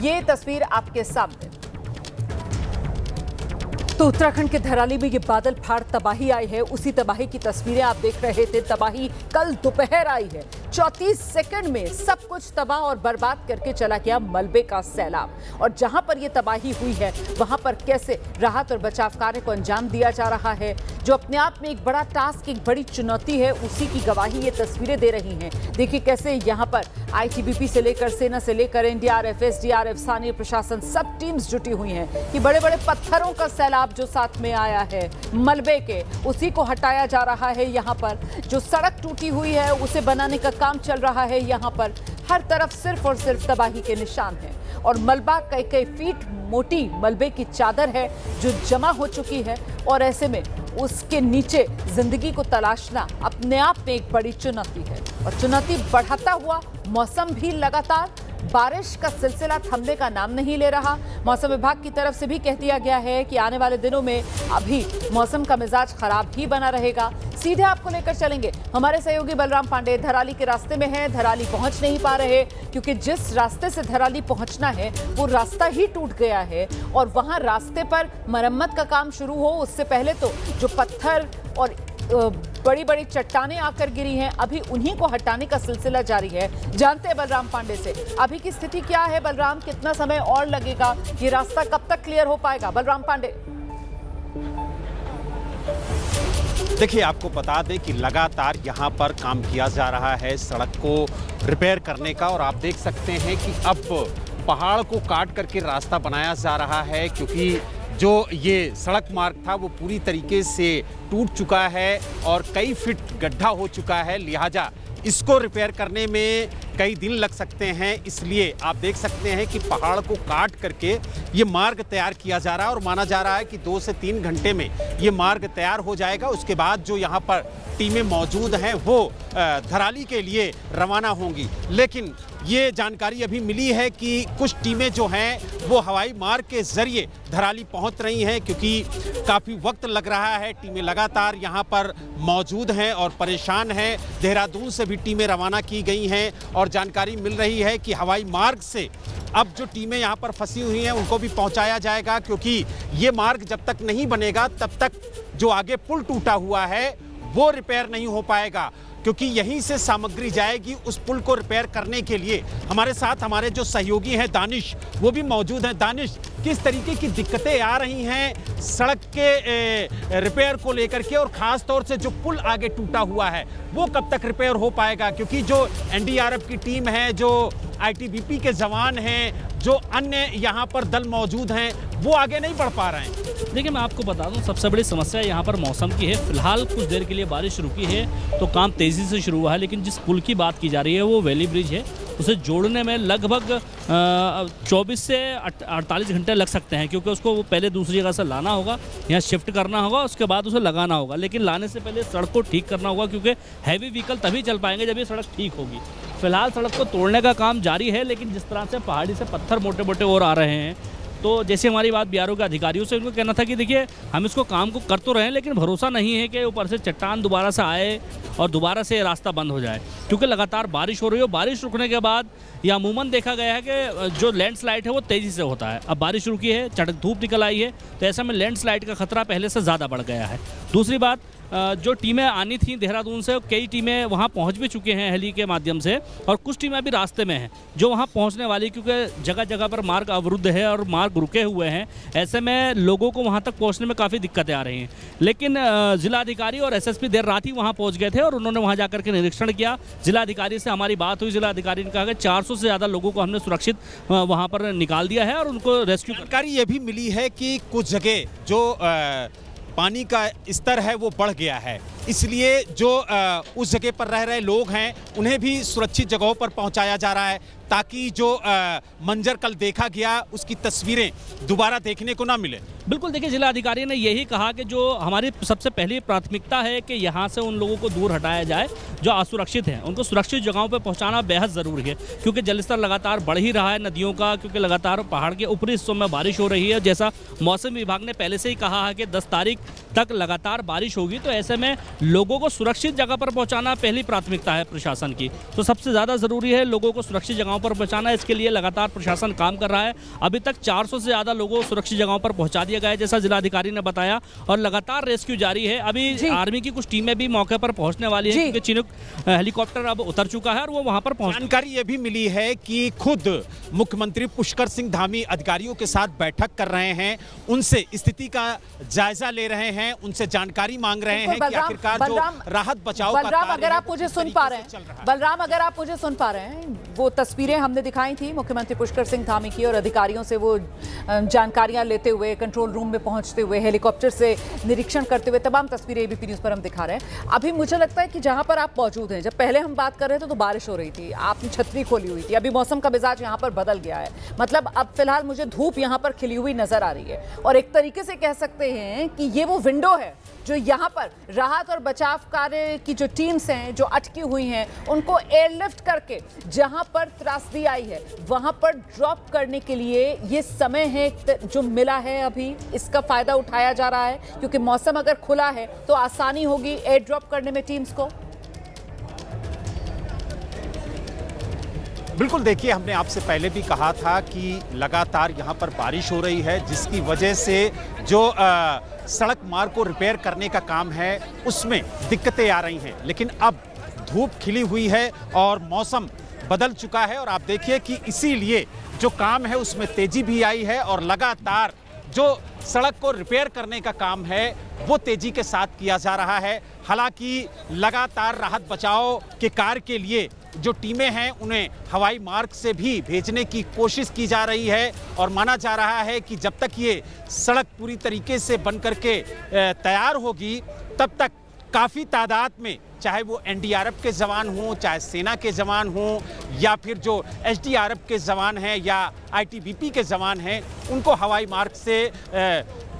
ये तस्वीर आपके सामने, तो उत्तराखंड के धराली में ये बादल फाड़ तबाही आई है, उसी तबाही की तस्वीरें आप देख रहे थे। तबाही कल दोपहर आई है, 34 सेकंड में सब कुछ तबाह और बर्बाद करके चला गया मलबे का सैलाब। और जहां पर यह तबाही हुई है वहां पर कैसे राहत और बचाव कार्य को अंजाम दिया जा रहा है, जो अपने आप में एक बड़ा टास्क, एक बड़ी चुनौती है, उसी की गवाही ये तस्वीरें दे रही हैं। देखिए कैसे यहाँ पर आईटीबीपी से लेकर, सेना से लेकर एनडीआरएफ, एसडीआरएफ, स्थानीय प्रशासन, सब टीम्स जुटी हुई हैं कि बड़े बड़े पत्थरों का सैलाब जो साथ में आया है मलबे के, उसी को हटाया जा रहा है। यहाँ पर जो सड़क टूटी हुई है उसे बनाने का काम चल रहा है। यहाँ पर हर तरफ सिर्फ और सिर्फ तबाही के निशान हैं, और मलबा कई फीट मोटी मलबे की चादर है जो जमा हो चुकी है, और ऐसे में उसके नीचे जिंदगी को तलाशना अपने आप में एक बड़ी चुनौती है। और चुनौती बढ़ाता हुआ मौसम भी लगातार, बारिश का सिलसिला थमने का नाम नहीं ले रहा। मौसम विभाग की तरफ से भी कह दिया गया है कि आने वाले दिनों में अभी मौसम का मिजाज खराब ही बना रहेगा। सीधे आपको लेकर चलेंगे, हमारे सहयोगी बलराम पांडे धराली के रास्ते में हैं, धराली पहुंच नहीं पा रहे क्योंकि जिस रास्ते से धराली पहुंचना है वो रास्ता ही टूट गया है, और वहां रास्ते पर मरम्मत का काम शुरू हो उससे पहले तो जो पत्थर और बड़ी बड़ी चट्टानें आकर गिरी हैं, अभी उन्हीं को हटाने का सिलसिला जारी है। जानते हैं बलराम पांडे से अभी की स्थिति क्या है। बलराम, कितना समय और लगेगा, ये रास्ता कब तक क्लियर हो पाएगा? बलराम पांडे। देखिए, आपको बता दें कि लगातार यहाँ पर काम किया जा रहा है सड़क को रिपेयर करने का, और आप देख सकते हैं कि अब पहाड़ को काट करके रास्ता बनाया जा रहा है, क्योंकि जो ये सड़क मार्ग था वो पूरी तरीके से टूट चुका है और कई फीट गड्ढा हो चुका है, लिहाजा इसको रिपेयर करने में कई दिन लग सकते हैं। इसलिए आप देख सकते हैं कि पहाड़ को काट करके ये मार्ग तैयार किया जा रहा है, और माना जा रहा है कि 2 से 3 घंटे में ये मार्ग तैयार हो जाएगा। उसके बाद जो यहाँ पर टीमें मौजूद हैं वो धराली के लिए रवाना होंगी। लेकिन ये जानकारी अभी मिली है कि कुछ टीमें जो हैं वो हवाई मार्ग के जरिए धराली पहुंच रही हैं, क्योंकि काफ़ी वक्त लग रहा है। टीमें लगातार यहां पर मौजूद हैं और परेशान हैं। देहरादून से भी टीमें रवाना की गई हैं, और और जानकारी मिल रही है कि हवाई मार्ग से अब जो टीमें यहाँ पर फंसी हुई हैं उनको भी पहुँचाया जाएगा, क्योंकि ये मार्ग जब तक नहीं बनेगा तब तक जो आगे पुल टूटा हुआ है वो रिपेयर नहीं हो पाएगा, क्योंकि यहीं से सामग्री जाएगी उस पुल को रिपेयर करने के लिए। हमारे साथ हमारे जो सहयोगी हैं दानिश, वो भी मौजूद हैं। दानिश, किस तरीके की दिक्कतें आ रही हैं सड़क के रिपेयर को लेकर के, और ख़ास तौर से जो पुल आगे टूटा हुआ है वो कब तक रिपेयर हो पाएगा? क्योंकि जो एनडीआरएफ की टीम है, जो आईटीबीपी के जवान हैं, जो अन्य यहाँ पर दल मौजूद हैं, वो आगे नहीं बढ़ पा रहे हैं। देखिए, मैं आपको बता दूं, सबसे बड़ी समस्या यहाँ पर मौसम की है। फिलहाल कुछ देर के लिए बारिश रुकी है तो काम तेज़ी से शुरू हुआ है, लेकिन जिस पुल की बात की जा रही है वो वैली ब्रिज है, उसे जोड़ने में लगभग 24 से 48 घंटे लग सकते हैं, क्योंकि उसको पहले दूसरी जगह से लाना होगा, यहाँ शिफ्ट करना होगा, उसके बाद उसे लगाना होगा। लेकिन लाने से पहले सड़क को ठीक करना होगा, क्योंकि हैवी व्हीकल तभी चल पाएंगे जब ये सड़क ठीक होगी। फिलहाल सड़क को तोड़ने का काम जारी है, लेकिन जिस तरह से पहाड़ी से पत्थर मोटे मोटे और आ रहे हैं, तो जैसे हमारी बात बीआरओ के अधिकारियों से, उनको कहना था कि देखिए हम इसको काम को कर तो रहे हैं, लेकिन भरोसा नहीं है कि ऊपर से चट्टान दोबारा से आए और दोबारा से रास्ता बंद हो जाए, क्योंकि लगातार बारिश हो रही है। बारिश रुकने के बाद ये अमूमन देखा गया है कि जो लैंडस्लाइड है वो तेज़ी से होता है। अब बारिश रुकी है, चटक धूप निकल आई है, तो ऐसे में लैंडस्लाइड का खतरा पहले से ज़्यादा बढ़ गया है। दूसरी बात, जो टीमें आनी थी देहरादून से, कई टीमें वहां पहुंच भी चुके हैं हेली के माध्यम से, और कुछ टीमें अभी रास्ते में हैं जो वहां पहुंचने वाली, क्योंकि जगह जगह पर मार्ग अवरुद्ध है और मार्ग रुके हुए हैं। ऐसे में लोगों को वहां तक पहुंचने में काफ़ी दिक्कतें आ रही हैं। लेकिन जिलाधिकारी और एसएसपी देर रात ही वहां पहुंच गए थे और उन्होंने वहां जाकर के निरीक्षण किया। जिलाधिकारी से हमारी बात हुई, जिलाधिकारी ने कहा कि 400 से ज़्यादा लोगों को हमने सुरक्षित वहाँ पर निकाल दिया है और उनको रेस्क्यू। जानकारी ये भी मिली है कि कुछ जगह जो पानी का स्तर है वो बढ़ गया है, इसलिए जो उस जगह पर रह रहे लोग हैं उन्हें भी सुरक्षित जगहों पर पहुंचाया जा रहा है, ताकि जो मंजर कल देखा गया उसकी तस्वीरें दोबारा देखने को ना मिले। बिल्कुल, देखिए, जिलाधिकारी ने यही कहा कि जो हमारी सबसे पहली प्राथमिकता है कि यहाँ से उन लोगों को दूर हटाया जाए जो असुरक्षित हैं, उनको सुरक्षित जगहों पर पहुँचाना बेहद ज़रूरी है, क्योंकि जलस्तर लगातार बढ़ ही रहा है नदियों का, क्योंकि लगातार पहाड़ के ऊपरी हिस्सों में बारिश हो रही है। जैसा मौसम विभाग ने पहले से ही कहा है कि 10 तारीख तक लगातार बारिश होगी, तो ऐसे में लोगों को सुरक्षित जगह पर पहुँचाना पहली प्राथमिकता है प्रशासन की। तो सबसे ज़्यादा ज़रूरी है लोगों को सुरक्षित जगहों पर पहुँचाना, इसके लिए लगातार प्रशासन काम कर रहा है। अभी तक 400 से ज़्यादा लोगों को सुरक्षित जगहों पर पहुँचा दिया गया है, जैसा जिलाधिकारी ने बताया, और लगातार रेस्क्यू जारी है। अभी आर्मी की कुछ टीमें भी मौके पर पहुंचने वाली हैं, क्योंकि चिनूक हेलीकॉप्टर अब उतर चुका है और वो वहां पर पहुंच। जानकारी ये भी मिली है कि खुद मुख्यमंत्री पुष्कर सिंह धामी अधिकारियों के साथ बैठक कर रहे हैं, उनसे स्थिति का जायजा ले रहे हैं, उनसे जानकारी मांग रहे हैं कि आखिरकार जो राहत बचाव का कार्य है, अगर आप मुझे सुन पा रहे हैं, बलराम, अगर आप मुझे सुन पा रहे हैं, वो तस्वीरें हमने दिखाई थी मुख्यमंत्री पुष्कर सिंह धामी की, और अधिकारियों से वो जानकारियां लेते हुए, कंट्रोल रूम में पहुंचते हुए, हेलीकॉप्टर से निरीक्षण करते हुए, तमाम तस्वीरें एबीपी न्यूज़ पर हम दिखा रहे हैं। अभी मुझे लगता है कि जहां पर आप मौजूद हैं, जब पहले हम बात कर रहे थे तो बारिश हो रही थी, आपने छतरी खोली हुई थी, अभी मौसम का मिजाज यहां पर बदल गया है, मतलब अब फिलहाल मुझे धूप यहां पर खिली हुई नजर आ रही है, और एक तरीके से कह सकते हैं कि ये वो विंडो है जो यहाँ पर राहत और बचाव कार्य की जो टीम्स हैं जो अटकी हुई हैं, उनको एयरलिफ्ट करके जहाँ पर त्रासदी आई है वहाँ पर ड्रॉप करने के लिए ये समय है जो मिला है, अभी इसका फायदा उठाया जा रहा है, क्योंकि मौसम अगर खुला है तो आसानी होगी एयर ड्रॉप करने में टीम्स को। बिल्कुल, देखिए, हमने आपसे पहले भी कहा था कि लगातार यहाँ पर बारिश हो रही है, जिसकी वजह से जो सड़क मार्ग को रिपेयर करने का काम है उसमें दिक्कतें आ रही हैं, लेकिन अब धूप खिली हुई है और मौसम बदल चुका है, और आप देखिए कि इसीलिए जो काम है उसमें तेजी भी आई है, और लगातार जो सड़क को रिपेयर करने का काम है वो तेजी के साथ किया जा रहा है। हालांकि लगातार राहत बचाव के कार्य के लिए जो टीमें हैं उन्हें हवाई मार्ग से भी भेजने की कोशिश की जा रही है, और माना जा रहा है कि जब तक ये सड़क पूरी तरीके से बन करके तैयार होगी तब तक काफ़ी तादाद में, चाहे वो एनडीआरएफ के जवान हों, चाहे सेना के जवान हों, या फिर जो एसडीआरएफ के जवान हैं या आईटीबीपी के जवान हैं, उनको हवाई मार्ग से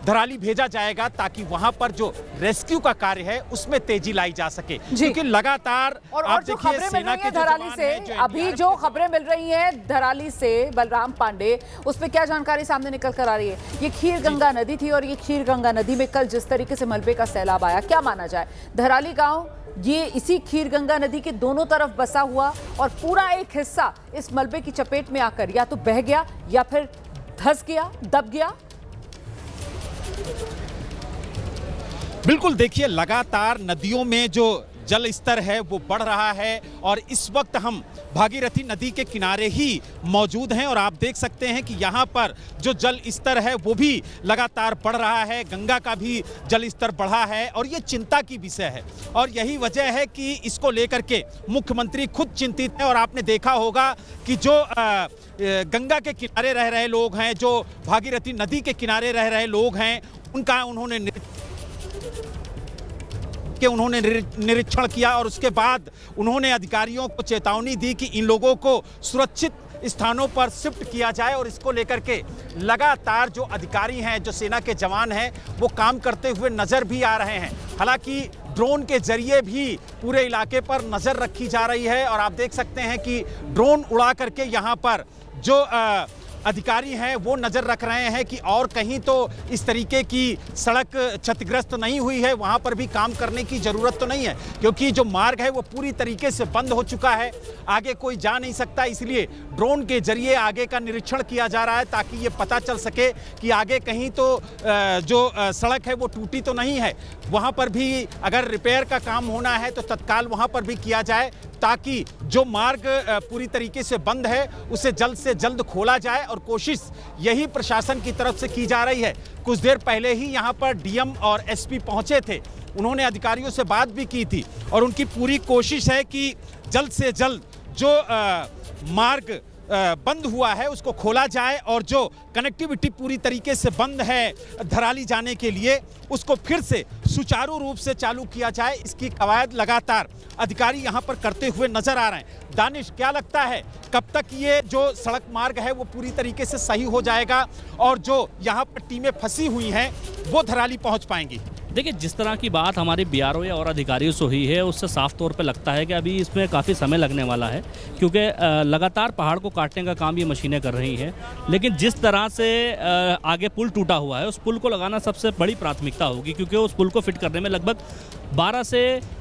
धराली भेजा जाएगा, ताकि वहां पर जो रेस्क्यू का कार्य है उसमें तेजी लाई जा सके, क्योंकि लगातार और जो खबरें मिल रही हैं धराली से, अभी जो खबरें मिल रही हैं धराली से, बलराम पांडे, उस पर क्या जानकारी सामने निकल कर आ रही है? ये खीर गंगा नदी थी, और ये खीर गंगा नदी में कल जिस तरीके से मलबे का सैलाब आया, क्या माना जाए, धराली गांव ये इसी खीरगंगा नदी के दोनों तरफ बसा हुआ और पूरा एक हिस्सा इस मलबे की चपेट में आकर या तो बह गया या फिर धंस गया, दब गया। बिल्कुल, देखिए लगातार नदियों में जो जल स्तर है वो बढ़ रहा है और इस वक्त हम भागीरथी नदी के किनारे ही मौजूद हैं और आप देख सकते हैं कि यहाँ पर जो जल स्तर है वो भी लगातार बढ़ रहा है। गंगा का भी जल स्तर बढ़ा है और ये चिंता की विषय है और यही वजह है कि इसको लेकर के मुख्यमंत्री खुद चिंतित हैं। और आपने देखा होगा कि जो गंगा के किनारे रह रहे लोग हैं, जो भागीरथी नदी के किनारे रह रहे लोग हैं, उनका उन्होंने निरीक्षण किया और उसके बाद उन्होंने अधिकारियों को चेतावनी दी कि इन लोगों को सुरक्षित स्थानों पर शिफ्ट किया जाए और इसको लेकर के लगातार जो अधिकारी हैं, जो सेना के जवान हैं, वो काम करते हुए नजर भी आ रहे हैं। हालांकि ड्रोन के जरिए भी पूरे इलाके पर नजर रखी जा रही है और आप देख सकते हैं कि ड्रोन उड़ा करके यहाँ पर जो अधिकारी हैं वो नज़र रख रहे हैं कि और कहीं तो इस तरीके की सड़क क्षतिग्रस्त नहीं हुई है, वहाँ पर भी काम करने की ज़रूरत तो नहीं है, क्योंकि जो मार्ग है वो पूरी तरीके से बंद हो चुका है, आगे कोई जा नहीं सकता। इसलिए ड्रोन के जरिए आगे का निरीक्षण किया जा रहा है ताकि ये पता चल सके कि आगे कहीं तो जो सड़क है वो टूटी तो नहीं है। वहाँ पर भी अगर रिपेयर का काम होना है तो तत्काल वहाँ पर भी किया जाए ताकि जो मार्ग पूरी तरीके से बंद है उसे जल्द से जल्द खोला जाए और कोशिश यही प्रशासन की तरफ से की जा रही है। कुछ देर पहले ही यहाँ पर डीएम और एसपी पहुँचे थे, उन्होंने अधिकारियों से बात भी की थी और उनकी पूरी कोशिश है कि जल्द से जल्द जो मार्ग बंद हुआ है उसको खोला जाए और जो कनेक्टिविटी पूरी तरीके से बंद है धराली जाने के लिए उसको फिर से सुचारू रूप से चालू किया जाए। इसकी कवायद लगातार अधिकारी यहाँ पर करते हुए नजर आ रहे हैं। दानिश, क्या लगता है कब तक ये जो सड़क मार्ग है वो पूरी तरीके से सही हो जाएगा और जो यहाँ पर टीमें फंसी हुई हैं वो धराली पहुँच पाएंगी? देखिए, जिस तरह की बात हमारे बीआरओ या और अधिकारियों से हुई है उससे साफ तौर पे लगता है कि अभी इसमें काफ़ी समय लगने वाला है, क्योंकि लगातार पहाड़ को काटने का काम ये मशीनें कर रही हैं। लेकिन जिस तरह से आगे पुल टूटा हुआ है उस पुल को लगाना सबसे बड़ी प्राथमिकता होगी, क्योंकि उस पुल को फिट करने में लगभग 12 से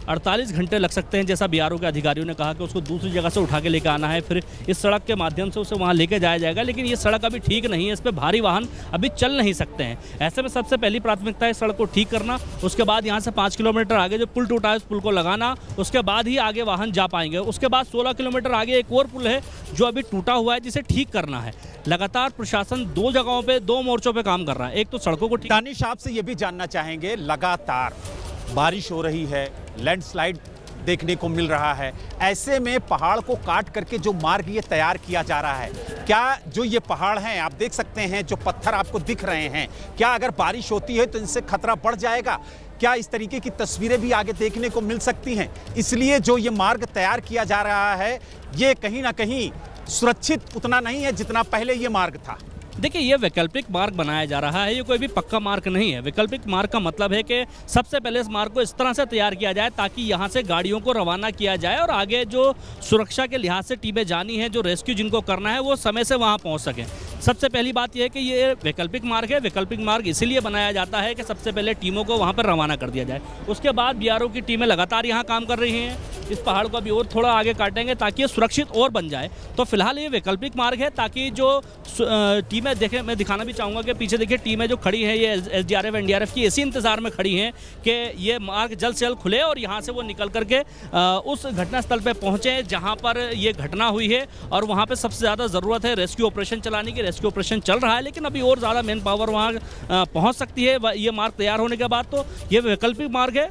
48 घंटे लग सकते हैं। जैसा बीआरओ के अधिकारियों ने कहा कि उसको दूसरी जगह से उठा के लेकर आना है, फिर इस सड़क के माध्यम से उसे वहाँ लेके जाया जाएगा। लेकिन ये सड़क अभी ठीक नहीं है, इस पर भारी वाहन अभी चल नहीं सकते हैं। ऐसे में सबसे पहली प्राथमिकता है सड़क को ठीक करना, उसके बाद यहाँ से 5 किलोमीटर आगे जो पुल टूटा है उस पुल को लगाना, उसके बाद ही आगे वाहन जा पाएंगे। उसके बाद 16 किलोमीटर आगे एक और पुल है जो अभी टूटा हुआ है, जिसे ठीक करना है। लगातार प्रशासन 2 जगहों पे 2 मोर्चों पे काम कर रहा है। एक तो सड़कों को ठीक। दानिश, आपसे ये भी जानना चाहेंगे, लगातार बारिश हो रही है, लैंडस्लाइड देखने को मिल रहा है, ऐसे में पहाड़ को काट करके जो मार्ग ये तैयार किया जा रहा है, क्या जो ये पहाड़ हैं आप देख सकते हैं, जो पत्थर आपको दिख रहे हैं, क्या अगर बारिश होती है तो इनसे खतरा बढ़ जाएगा? क्या इस तरीके की तस्वीरें भी आगे देखने को मिल सकती हैं? इसलिए जो ये मार्ग तैयार किया जा रहा है ये कहीं ना कहीं सुरक्षित उतना नहीं है जितना पहले ये मार्ग था। देखिए, ये वैकल्पिक मार्ग बनाया जा रहा है, ये कोई भी पक्का मार्ग नहीं है। वैकल्पिक मार्ग का मतलब है कि सबसे पहले इस मार्ग को इस तरह से तैयार किया जाए ताकि यहाँ से गाड़ियों को रवाना किया जाए और आगे जो सुरक्षा के लिहाज से टीमें जानी है, जो रेस्क्यू जिनको करना है, वो समय से वहाँ पहुँच सकें। सबसे पहली बात यह है कि ये वैकल्पिक मार्ग है। वैकल्पिक मार्ग इसीलिए बनाया जाता है कि सबसे पहले टीमों को वहाँ पर रवाना कर दिया जाए। उसके बाद बीआरओ की टीमें लगातार यहाँ काम कर रही हैं, इस पहाड़ को अभी और थोड़ा आगे काटेंगे ताकि ये सुरक्षित और बन जाए। तो फिलहाल ये वैकल्पिक मार्ग है ताकि जो टीमें देखें, मैं दिखाना भी चाहूँगा कि पीछे देखिए टीमें जो खड़ी हैं ये एसडीआरएफ एनडीआरएफ की इसी इंतजार में खड़ी हैं कि ये मार्ग जल्द से जल्द खुले और यहाँ से वो निकल करके उस घटनास्थल पर पहुँचे जहाँ पर ये घटना हुई है। और वहाँ पर सबसे ज़्यादा ज़रूरत है रेस्क्यू ऑपरेशन चलाने की। रेस्क्यू ऑपरेशन चल रहा है, लेकिन अभी और ज़्यादा मैन पावर वहाँ पहुँच सकती है ये मार्ग तैयार होने के बाद। तो ये वैकल्पिक मार्ग है।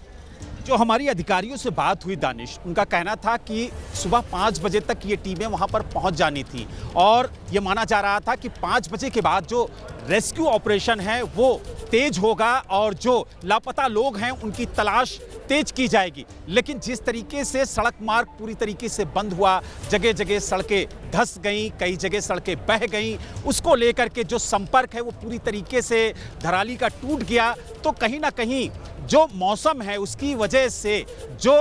जो हमारी अधिकारियों से बात हुई दानिश, उनका कहना था कि सुबह 5 बजे तक ये टीमें वहां पर पहुंच जानी थी और ये माना जा रहा था कि 5 बजे के बाद जो रेस्क्यू ऑपरेशन है वो तेज होगा और जो लापता लोग हैं उनकी तलाश तेज की जाएगी। लेकिन जिस तरीके से सड़क मार्ग पूरी तरीके से बंद हुआ, जगह जगह सड़कें धंस गई, कई जगह सड़कें बह गई, उसको लेकर के जो संपर्क है वो पूरी तरीके से धराली का टूट गया। तो कहीं ना कहीं जो मौसम है उसकी वजह से जो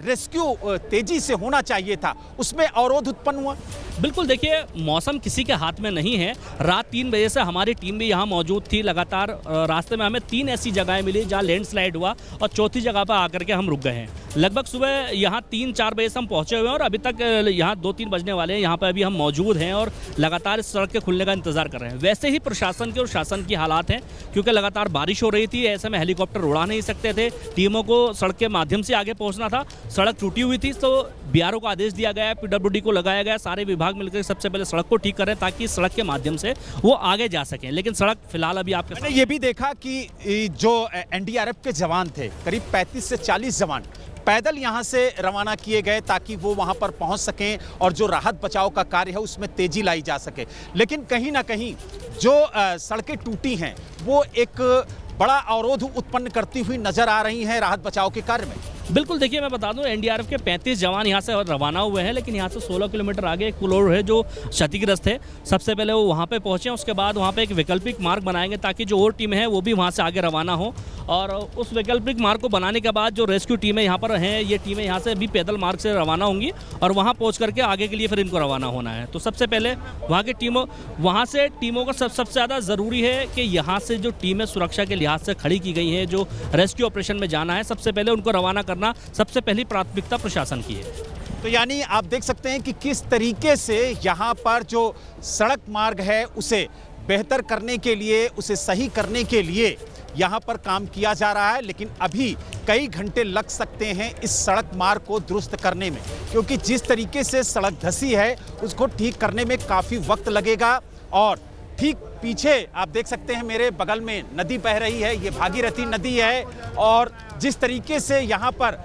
रेस्क्यू तेजी से होना चाहिए था उसमें अवरोध उत्पन्न हुआ। बिल्कुल, देखिए मौसम किसी के हाथ में नहीं है। रात 3 बजे से हमारी टीम भी यहाँ मौजूद थी। लगातार रास्ते में हमें 3 ऐसी जगहें मिली जहाँ लैंडस्लाइड हुआ और चौथी जगह पर आकर के हम रुक गए हैं। लगभग सुबह यहाँ 3-4 बजे से हम पहुँचे हुए हैं और अभी तक यहाँ 2-3 बजने वाले हैं। यहाँ पर अभी हम मौजूद हैं और लगातार इस सड़क के खुलने का इंतजार कर रहे हैं। वैसे ही प्रशासन के और शासन की हालात हैं, क्योंकि लगातार बारिश हो रही थी। ऐसे में हेलीकॉप्टर उड़ा नहीं सकते थे, टीमों को सड़क के माध्यम से आगे पहुँचना था। सड़क टूटी हुई थी तो बीआरओ को आदेश दिया गया है, PWD को लगाया गया, सारे विभाग मिलकर सबसे पहले सड़क को ठीक करें ताकि सड़क के माध्यम से वो आगे जा सकें। लेकिन सड़क फिलहाल अभी आपके मैंने ये भी देखा कि जो एनडीआरएफ के जवान थे, करीब 35 से 40 जवान पैदल यहाँ से रवाना किए गए ताकि वो वहाँ पर पहुँच सकें और जो राहत बचाव का कार्य है उसमें तेजी लाई जा सके। लेकिन कहीं ना कहीं जो सड़कें टूटी हैं वो एक बड़ा अवरोध उत्पन्न करती हुई नजर आ रही हैं राहत बचाव के कार्य में। बिल्कुल, देखिए मैं बता दूं एनडीआरएफ के 35 जवान यहाँ से रवाना हुए हैं, लेकिन यहाँ से 16 किलोमीटर आगे एक पुल है जो क्षतिग्रस्त है। सबसे पहले वो वहाँ पे पहुँचे, उसके बाद वहाँ पे एक वैकल्पिक मार्ग बनाएंगे ताकि जो और टीमें हैं वो भी वहाँ से आगे रवाना हो। और उस वैकल्पिक मार्ग को बनाने के बाद जो रेस्क्यू टीमें यहाँ पर हैं, ये टीमें यहाँ से भी पैदल मार्ग से रवाना होंगी और वहाँ पहुँच करके आगे के लिए फिर इनको रवाना होना है। तो सबसे पहले वहाँ की टीमों का सबसे ज़्यादा ज़रूरी है कि यहाँ से जो टीमें सुरक्षा के लिहाज से खड़ी की गई हैं, जो रेस्क्यू ऑपरेशन में जाना है, सबसे पहले उनको रवाना करना सबसे पहली प्राथमिकता प्रशासन की है। तो यानी आप देख सकते हैं कि किस तरीके से यहाँ पर जो सड़क मार्ग है उसे बेहतर करने के लिए, उसे सही करने के लिए यहाँ पर काम किया जा रहा है। लेकिन अभी कई घंटे लग सकते हैं इस सड़क मार्ग को दुरुस्त करने में, क्योंकि जिस तरीके से सड़क धंसी है उसको ठीक करने में काफ़ी वक्त लगेगा। और ठीक पीछे आप देख सकते हैं मेरे बगल में नदी बह रही है, ये भागीरथी नदी है। और जिस तरीके से यहाँ पर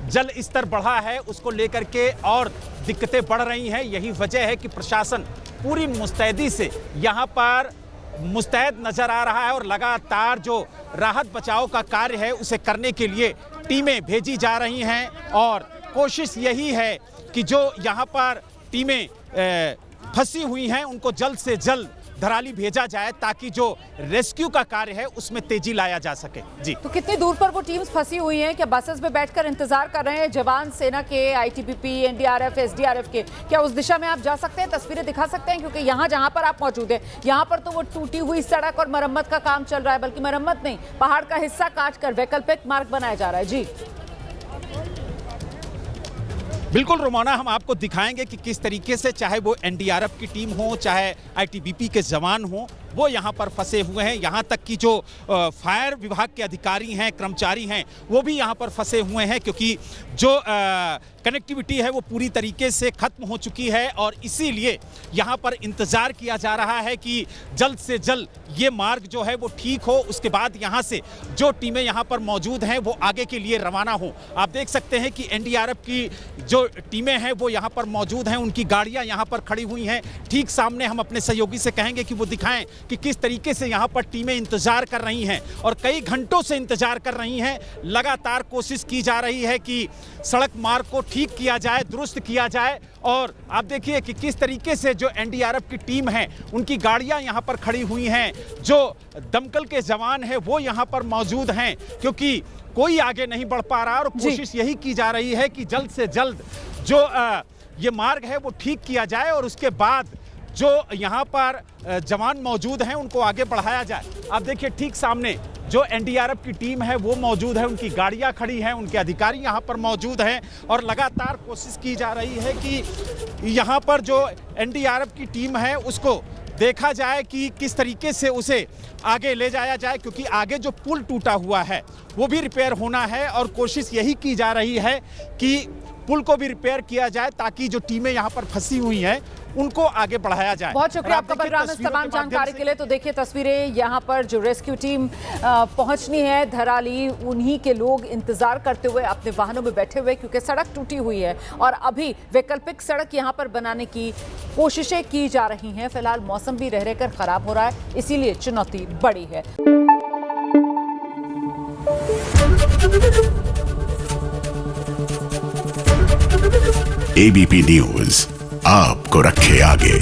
जल स्तर बढ़ा है उसको लेकर के और दिक्कतें बढ़ रही हैं। यही वजह है कि प्रशासन पूरी मुस्तैदी से यहाँ पर मुस्तैद नजर आ रहा है और लगातार जो राहत बचाव का कार्य है उसे करने के लिए टीमें भेजी जा रही हैं। और कोशिश यही है कि जो यहाँ पर टीमें फंसी हुई हैं उनको जल्द से जल्द धराली भेजा जाए ताकि जो रेस्क्यू का कार्य है उसमें तेजी लाया जा सके। जी, तो कितनी दूर पर वो टीम्स फंसी हुई हैं? क्या बसेस में बैठकर इंतजार कर रहे हैं जवान सेना के, आईटीबीपी, एनडीआरएफ, एसडीआरएफ के? क्या उस दिशा में आप जा सकते हैं, तस्वीरें दिखा सकते हैं? क्योंकि यहाँ जहाँ पर आप मौजूद हैं यहाँ पर तो वो टूटी हुई सड़क और मरम्मत का काम चल रहा है, बल्कि मरम्मत नहीं, पहाड़ का हिस्सा काट कर वैकल्पिक मार्ग बनाया जा रहा है। जी बिल्कुल रोमाना, हम आपको दिखाएंगे कि किस तरीके से चाहे वो एनडीआरएफ की टीम हो, चाहे आईटीबीपी के जवान हो, वो यहाँ पर फंसे हुए हैं। यहाँ तक कि जो फायर विभाग के अधिकारी हैं, कर्मचारी हैं, वो भी यहाँ पर फंसे हुए हैं, क्योंकि जो कनेक्टिविटी है वो पूरी तरीके से खत्म हो चुकी है। और इसीलिए यहाँ पर इंतज़ार किया जा रहा है कि जल्द से जल्द ये मार्ग जो है वो ठीक हो, उसके बाद यहाँ से जो टीमें यहाँ पर मौजूद हैं वो आगे के लिए रवाना हो। आप देख सकते हैं कि एनडीआरएफ की जो टीमें हैं वो यहाँ पर मौजूद हैं, उनकी गाड़ियाँ यहाँ पर खड़ी हुई हैं। ठीक सामने हम अपने सहयोगी से कहेंगे कि वो दिखाएं कि किस तरीके से यहाँ पर टीमें इंतजार कर रही हैं और कई घंटों से इंतजार कर रही हैं। लगातार कोशिश की जा रही है कि सड़क मार्ग को ठीक किया जाए, दुरुस्त किया जाए। और आप देखिए कि किस तरीके से जो एनडीआरएफ की टीम है उनकी गाड़ियां यहाँ पर खड़ी हुई हैं, जो दमकल के जवान हैं वो यहाँ पर मौजूद हैं, क्योंकि कोई आगे नहीं बढ़ पा रहा। और कोशिश यही की जा रही है कि जल्द से जल्द जो ये मार्ग है वो ठीक किया जाए और उसके बाद जो यहाँ पर जवान मौजूद हैं उनको आगे बढ़ाया जाए। आप देखिए ठीक सामने जो एनडीआरएफ की टीम है वो मौजूद है, उनकी गाड़ियाँ खड़ी हैं, उनके अधिकारी यहाँ पर मौजूद हैं और लगातार कोशिश की जा रही है कि यहाँ पर जो एनडीआरएफ की टीम है उसको देखा जाए कि किस तरीके से उसे आगे ले जाया जाए, क्योंकि आगे जो पुल टूटा हुआ है वो भी रिपेयर होना है। और कोशिश यही की जा रही है कि पुल को भी रिपेयर किया जाए ताकि जो टीमें यहाँ पर फंसी हुई हैं उनको आगे बढ़ाया जाए। बहुत शुक्रिया आपका बलराम इस तमाम जानकारी के लिए। तो देखिए तस्वीरें, यहाँ पर जो रेस्क्यू टीम पहुंचनी है धराली, उन्हीं के लोग इंतजार करते हुए अपने वाहनों में बैठे हुए, क्योंकि सड़क टूटी हुई है और अभी वैकल्पिक सड़क यहाँ पर बनाने की कोशिशें की जा रही हैं। फिलहाल मौसम भी रह रहकर खराब हो रहा है, इसीलिए चुनौती बड़ी है। ABP न्यूज आपको रखे आगे।